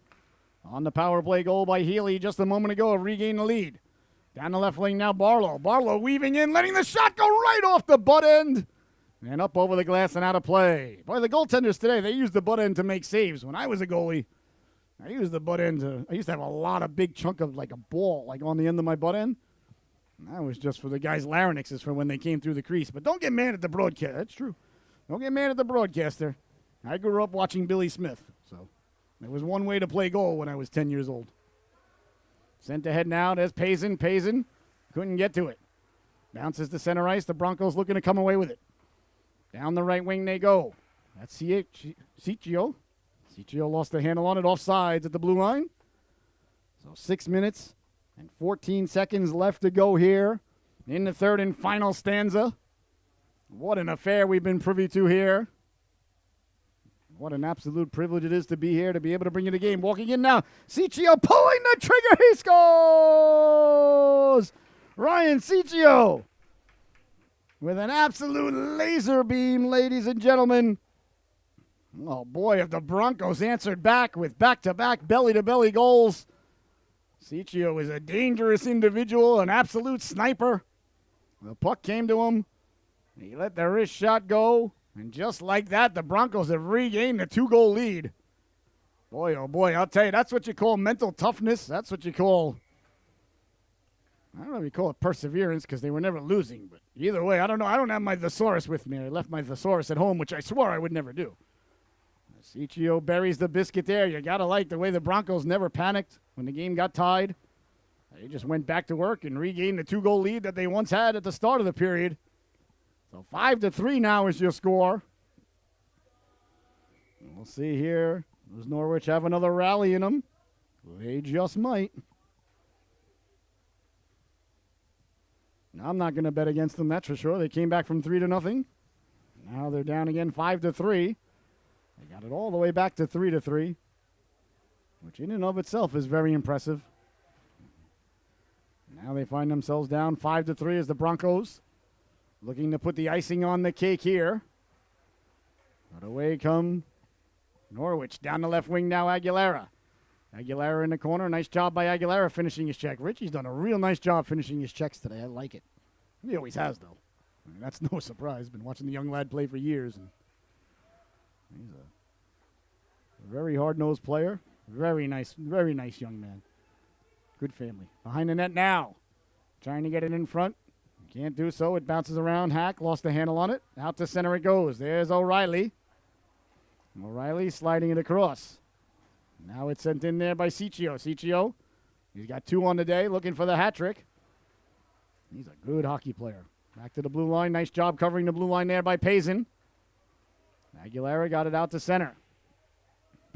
on the power play goal by Healy just a moment ago have regained the lead. Down the left wing now, Barlow. Barlow weaving in, letting the shot go right off the butt end. And up over the glass and out of play. Boy, the goaltenders today, they use the butt end to make saves. When I was a goalie, I used the butt end I used to have a lot of big chunk of like a ball like on the end of my butt end. And that was just for the guys' larynxes for when they came through the crease. But don't get mad at the broadcaster. That's true. Don't get mad at the broadcaster. I grew up watching Billy Smith. So there was one way to play goal when I was 10 years old. Sent ahead now. There's Payson. Payson couldn't get to it. Bounces to center ice. The Broncos looking to come away with it. Down the right wing they go. That's Ciccio. Ciccio lost the handle on it offsides at the blue line. So 6 minutes and 14 seconds left to go here in the third and final stanza. What an affair we've been privy to here. What an absolute privilege it is to be here, to be able to bring you the game. Walking in now, Ciccio pulling the trigger. He scores! Ryan Ciccio with an absolute laser beam, ladies and gentlemen. Oh, boy, if the Broncos answered back with back-to-back belly-to-belly goals. Ciccio is a dangerous individual, an absolute sniper. The puck came to him. He let the wrist shot go. And just like that, the Broncos have regained the 2-goal lead. Boy, oh boy, I'll tell you, that's what you call mental toughness. That's what you call, I don't know if you call it perseverance because they were never losing. But either way, I don't know. I don't have my thesaurus with me. I left my thesaurus at home, which I swore I would never do. Ciccio buries the biscuit there. You got to like the way the Broncos never panicked when the game got tied. They just went back to work and regained the 2-goal lead that they once had at the start of the period. So 5-3 now is your score. And we'll see here. Does Norwich have another rally in them? They just might. Now, I'm not going to bet against them, that's for sure. They came back from 3-0. Now they're down again 5-3. They got it all the way back to 3-3, which in and of itself is very impressive. Now they find themselves down 5-3 as the Broncos looking to put the icing on the cake here. But away come Norwich. Down the left wing now, Aguilera. Aguilera in the corner. Nice job by Aguilera finishing his check. Richie's done a real nice job finishing his checks today. I like it. He always has, though. I mean, that's no surprise. Been watching the young lad play for years. And He's a very hard-nosed player. Very nice young man. Good family. Behind the net now. Trying to get it in front. Can't do so. It bounces around. Hack lost the handle on it. Out to center it goes. There's O'Reilly. O'Reilly sliding it across. Now it's sent in there by Ciccio. Ciccio, he's got 2 on the day, looking for the hat trick. He's a good hockey player. Back to the blue line. Nice job covering the blue line there by Payson. Aguilera got it out to center.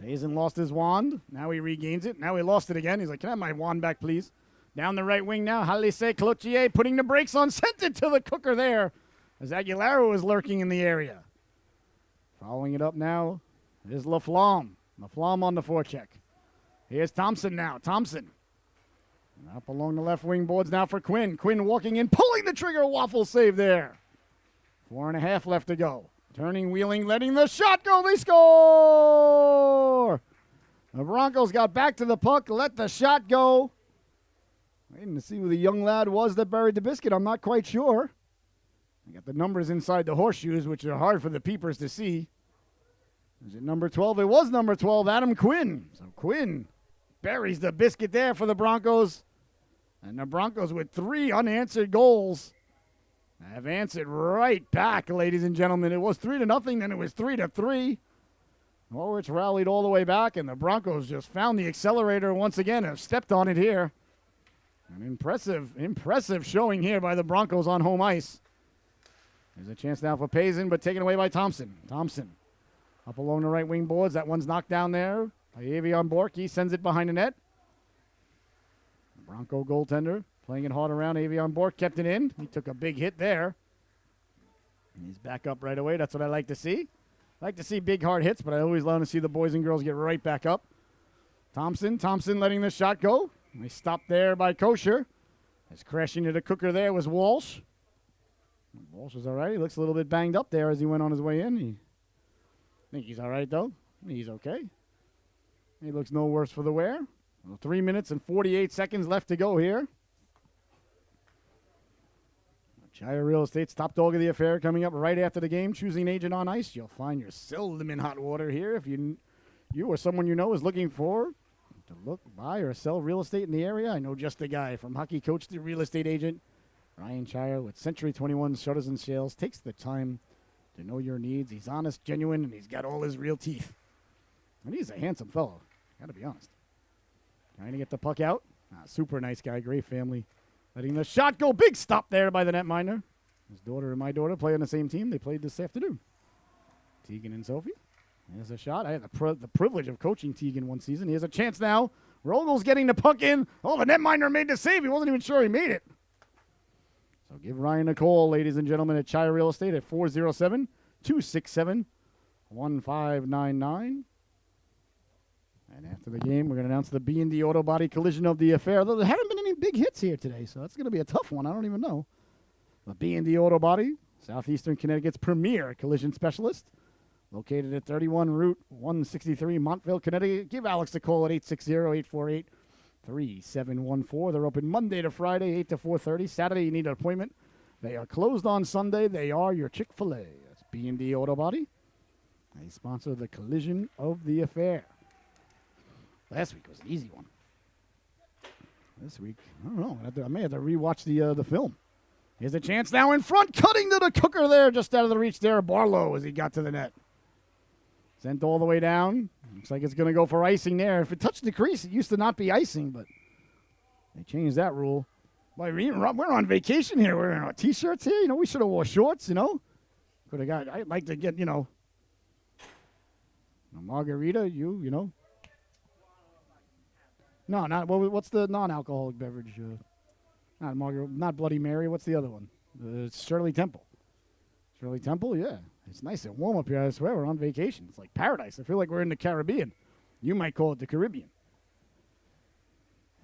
Payson lost his wand. Now he regains it. Now he lost it again. He's like, can I have my wand back, please? Down the right wing now. Halise Cloutier putting the brakes on. Sent it to the cooker there as Aguilera was lurking in the area. Following it up now is Laflamme. Laflamme on the forecheck. Here's Thompson now. Thompson. Up along the left wing boards now for Quinn. Quinn walking in, pulling the trigger. Waffle save there. 4.5 left to go. Turning, wheeling, letting the shot go. They score! The Broncos got back to the puck, let the shot go. Waiting to see who the young lad was that buried the biscuit. I'm not quite sure. I got the numbers inside the horseshoes, which are hard for the peepers to see. Is it number 12? It was number 12, Adam Quinn. So Quinn buries the biscuit there for the Broncos. And the Broncos with 3 unanswered goals have answered right back, ladies and gentlemen. It was 3-0, then it was 3-3. Norwich rallied all the way back, and the Broncos just found the accelerator once again, have stepped on it here. An impressive showing here by the Broncos on home ice. There's a chance now for Payson, but taken away by Thompson. Thompson up along the right wing boards. That one's knocked down there by Avion Bork. He sends it behind the net. Bronco goaltender playing it hard around. Avion Bork kept it in. He took a big hit there. He's back up right away. That's what I like to see. I like to see big hard hits, but I always love to see the boys and girls get right back up. Thompson letting the shot go. They stopped there by Kosher. As crashing to the cooker there was Walsh. Walsh is all right. He looks a little bit banged up there as he went on his way in. I think he's all right, though. He's okay. He looks no worse for the wear. 3 minutes and 48 seconds left to go here. Shire Real Estate's top dog of the affair coming up right after the game. Choosing an agent on ice. You'll find you're seldom in hot water here. If you or someone you know is looking for to look, buy, or sell real estate in the area, I know just the guy. From hockey coach to real estate agent, Ryan Shire with Century 21 Shutters and Sales takes the time to know your needs. He's honest, genuine, and he's got all his real teeth. And he's a handsome fellow. Got to be honest. Trying to get the puck out. Super nice guy, great family. Letting the shot go. Big stop there by the netminder. His daughter and my daughter play on the same team. They played this afternoon. Tegan and Sophie. There's a shot. I had the privilege of coaching Tegan one season. He has a chance now. Rogel's getting the puck in. Oh, the netminder made the save. He wasn't even sure he made it. So give Ryan a call, ladies and gentlemen, at Shire Real Estate at 407-267-1599. And after the game, we're going to announce the B&D Auto Body collision of the affair. Though there haven't been any big hits here today, so that's going to be a tough one. I don't even know. The B&D Auto Body, Southeastern Connecticut's premier collision specialist, located at 31 Route 163, Montville, Connecticut. Give Alex a call at 860-848-3714. They're open Monday to Friday, 8 to 4:30. Saturday, you need an appointment. They are closed on Sunday. They are your Chick-fil-A. That's B&D Auto Body. They sponsor the collision of the affair. Last week was an easy one. This week, I don't know. I may have to rewatch the film. Here's a chance now in front, cutting to the cooker there, just out of the reach there. Barlow as he got to the net. Sent all the way down. Looks like it's going to go for icing there. If it touched the crease, it used to not be icing, but they changed that rule. Boy, we're on vacation here. We're in our T-shirts here. You know, we should have wore shorts, you know. Could have got, I'd like to get, a margarita, you know. No, not what's the non-alcoholic beverage? Not margarita, not Bloody Mary. What's the other one? It's Shirley Temple. Shirley Temple, yeah. It's nice and warm up here. I swear we're on vacation. It's like paradise. I feel like we're in the Caribbean. You might call it the Caribbean.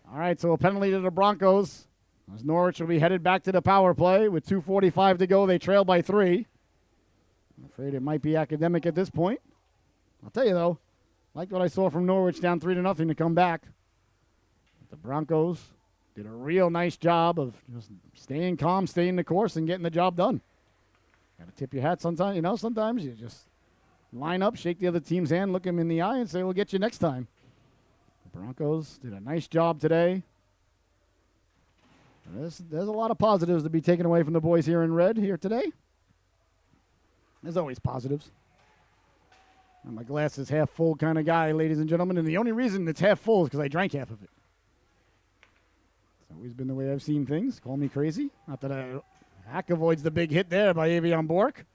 All right, so a penalty to the Broncos. As Norwich will be headed back to the power play with 2:45 to go. They trail by 3. I'm afraid it might be academic at this point. I'll tell you though, liked what I saw from Norwich down 3-0 to come back. The Broncos did a real nice job of just staying calm, staying the course, and getting the job done. Got to tip your hat sometimes. Sometimes you just line up, shake the other team's hand, look him in the eye, and say, we'll get you next time. The Broncos did a nice job today. There's a lot of positives to be taken away from the boys here in red here today. There's always positives. I'm a glass is half full kind of guy, ladies and gentlemen, and the only reason it's half full is because I drank half of it. It's always been the way I've seen things. Call me crazy. Not that Hack avoids the big hit there by Avion Bork.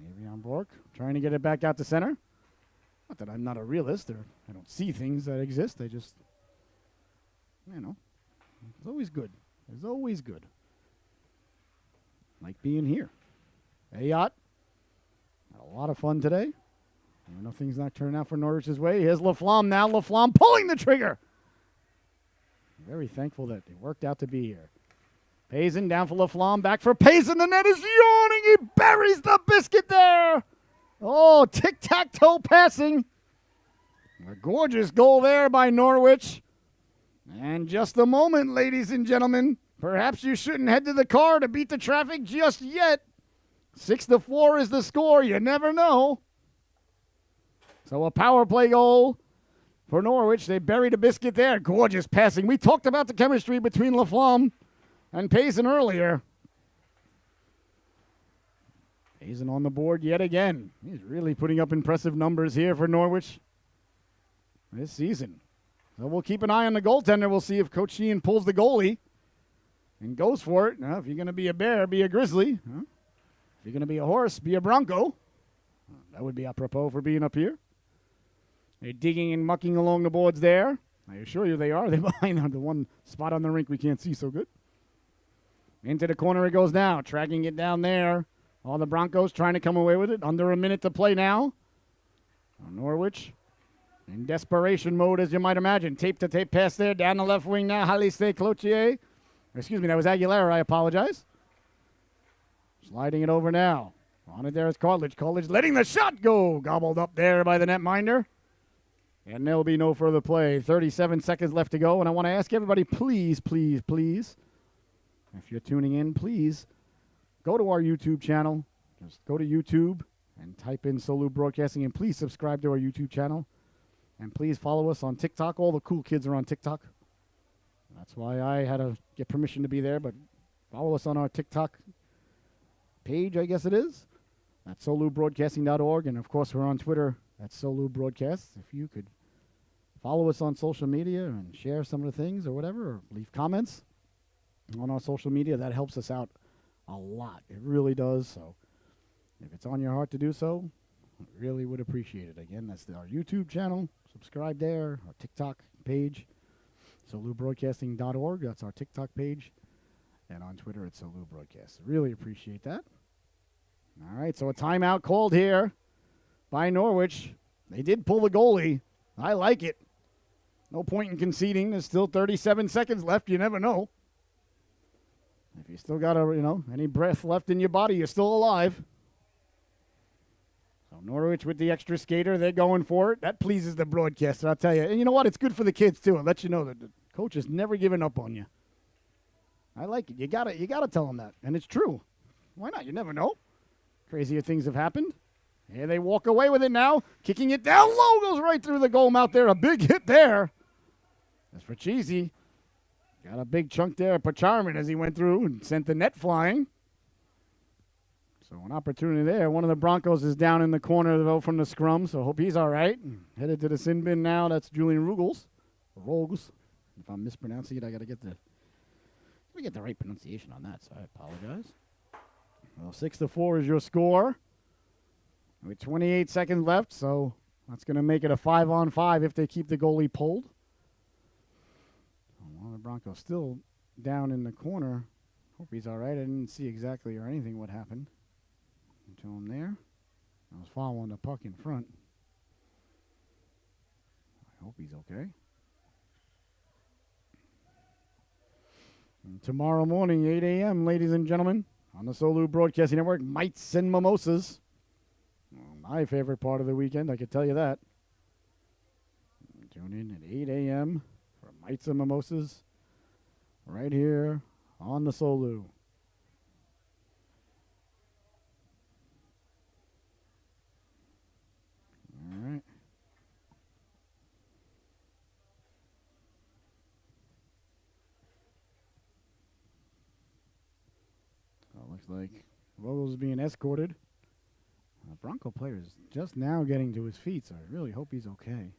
Avion Bork trying to get it back out to center. Not that I'm not a realist or I don't see things that exist. I just, it's always good. It's always good. Like being here. Ayot. Had a lot of fun today. I know things not turning out for Norwich's way. Here's LaFlamme now. LaFlamme pulling the trigger. Very thankful that it worked out to be here. Payson down for LaFlamme. Back for Payson. The net is yawning. He buries the biscuit there. Oh, tic-tac-toe passing. A gorgeous goal there by Norwich. And just a moment, ladies and gentlemen. Perhaps you shouldn't head to the car to beat the traffic just yet. 6-4 is the score. You never know. So a power play goal for Norwich. They buried a biscuit there. Gorgeous passing. We talked about the chemistry between LaFlamme and Payson earlier. Payson on the board yet again. He's really putting up impressive numbers here for Norwich this season. So we'll keep an eye on the goaltender. We'll see if Coach Sheehan pulls the goalie and goes for it. Now, if you're going to be a bear, be a grizzly. Huh? If you're going to be a horse, be a bronco. That would be apropos for being up here. They're digging and mucking along the boards there. I assure you they are. They're behind the one spot on the rink we can't see so good. Into the corner it goes now. Tracking it down there. All the Broncos trying to come away with it. Under a minute to play now. Norwich in desperation mode, as you might imagine. Tape-to-tape pass there. Down the left wing now. Halise Cloutier. Excuse me, that was Aguilera. I apologize. Sliding it over now. On it there is Cartledge. Cartledge letting the shot go. Gobbled up there by the netminder. And there'll be no further play. 37 seconds left to go. And I want to ask everybody, please, please, please, if you're tuning in, please go to our YouTube channel. Just go to YouTube and type in Solu Broadcasting. And please subscribe to our YouTube channel. And please follow us on TikTok. All the cool kids are on TikTok. That's why I had to get permission to be there. But follow us on our TikTok page, I guess it is. At solubroadcasting.org. And, of course, we're on Twitter at Solu Broadcast. If you could follow us on social media and share some of the things or whatever, or leave comments on our social media, that helps us out a lot. It really does. So if it's on your heart to do so, I really would appreciate it. Again, that's our YouTube channel. Subscribe there. Our TikTok page, solubroadcasting.org. That's our TikTok page. And on Twitter, it's Solu Broadcast. Really appreciate that. All right, so a timeout called here by Norwich. They did pull the goalie. I like it. No point in conceding. There's still 37 seconds left. You never know. If you still got any breath left in your body, you're still alive. So Norwich with the extra skater, they're going for it. That pleases the broadcaster, I'll tell you. And you know what? It's good for the kids, too. It lets you know that the coach has never given up on you. I like it. You gotta tell them that. And it's true. Why not? You never know. Crazier things have happened. Here they walk away with it now. Kicking it down low. Goes right through the goal mouth there. A big hit there. That's for Cheesy. Got a big chunk there of Pacharman as he went through and sent the net flying. So an opportunity there. One of the Broncos is down in the corner, though, from the scrum, so hope he's all right. Headed to the sin bin now. That's Julian Rogues. If I'm mispronouncing it, I got to get the right pronunciation on that, so I apologize. Well, 6-4 is your score. With 28 seconds left, so that's going to make it a 5-on-5 if they keep the goalie pulled. Well, the Broncos still down in the corner. Hope he's all right. I didn't see exactly or anything what happened to him there. I was following the puck in front. I hope he's okay. And tomorrow morning, 8 a.m., ladies and gentlemen, on the Solu Broadcasting Network, Mites and Mimosas. Well, my favorite part of the weekend, I can tell you that. Tune in at 8 a.m. for Mites and Mimosas right here on the Solu. Looks like Vogel's being escorted. The Bronco player is just now getting to his feet, so I really hope he's okay.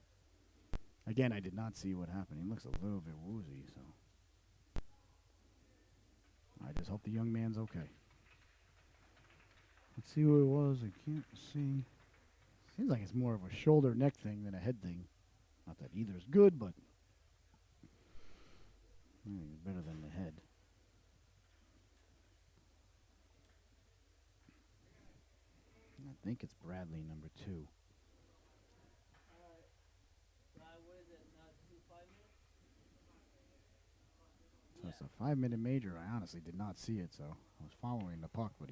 Again, I did not see what happened. He looks a little bit woozy, so I just hope the young man's okay. Let's see who it was. I can't see. Seems like it's more of a shoulder neck thing than a head thing. Not that either is good, but it's better than the head. I think it's Bradley, number 2. What is it? Not 5 minutes? So it's a 5-minute major. I honestly did not see it, so I was following the puck, but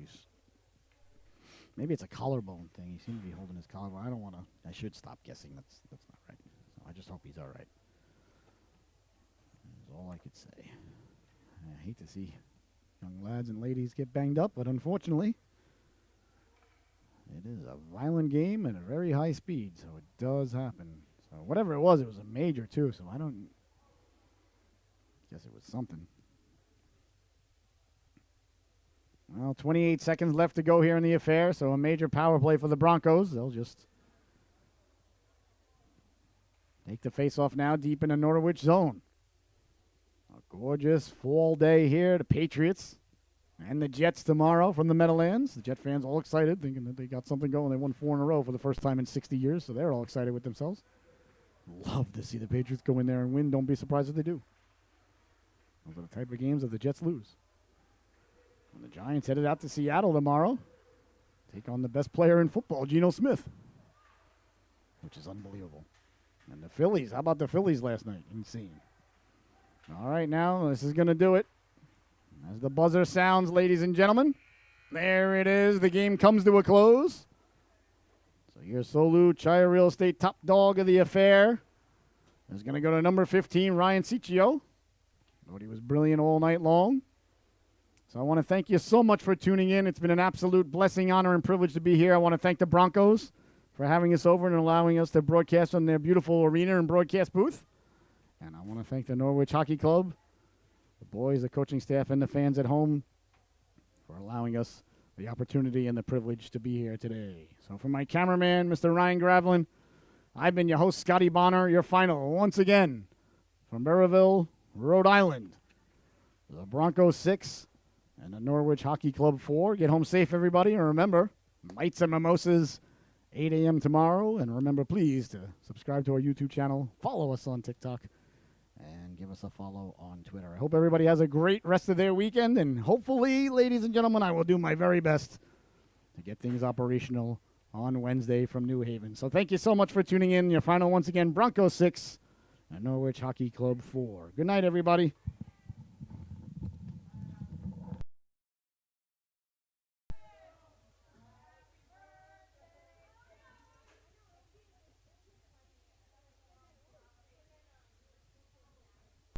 maybe it's a collarbone thing. He seemed to be holding his collarbone. I should stop guessing. That's not right. So I just hope he's all right. That's all I could say. I hate to see young lads and ladies get banged up, but unfortunately, it is a violent game at a very high speed, so it does happen. So whatever it was a major too, so I don't guess it was something. Well, 28 seconds left to go here in the affair, so a major power play for the Broncos. They'll just take the face-off now deep in the Norwich zone. A gorgeous fall day here. The Patriots and the Jets tomorrow from the Meadowlands. The Jet fans all excited, thinking that they got something going. They won 4 in a row for the first time in 60 years, so they're all excited with themselves. Love to see the Patriots go in there and win. Don't be surprised if they do. Those are the type of games that the Jets lose. And the Giants headed out to Seattle tomorrow. Take on the best player in football, Geno Smith, which is unbelievable. And the Phillies, how about the Phillies last night? Insane. All right, now this is going to do it. As the buzzer sounds, ladies and gentlemen, there it is. The game comes to a close. So your Solu Chaya Real Estate top dog of the affair is going to go to number 15, Ryan Ciccio. Thought he was brilliant all night long. So I want to thank you so much for tuning in. It's been an absolute blessing, honor, and privilege to be here. I want to thank the Broncos for having us over and allowing us to broadcast on their beautiful arena and broadcast booth. And I want to thank the Norwich Hockey Club, the boys, the coaching staff, and the fans at home for allowing us the opportunity and the privilege to be here today. So for my cameraman, Mr. Ryan Gravlin, I've been your host, Scotty Bonner, your final once again from Burnsville, Rhode Island. The Broncos 6 and the Norwich Hockey Club 4. Get home safe, everybody, and remember, lights and mimosas, 8 a.m. tomorrow. And remember, please, to subscribe to our YouTube channel, follow us on TikTok, and give us a follow on Twitter. I hope everybody has a great rest of their weekend, and hopefully, ladies and gentlemen, I will do my very best to get things operational on Wednesday from New Haven. So thank you so much for tuning in. Your final, once again, Broncos 6 and Norwich Hockey Club 4. Good night, everybody.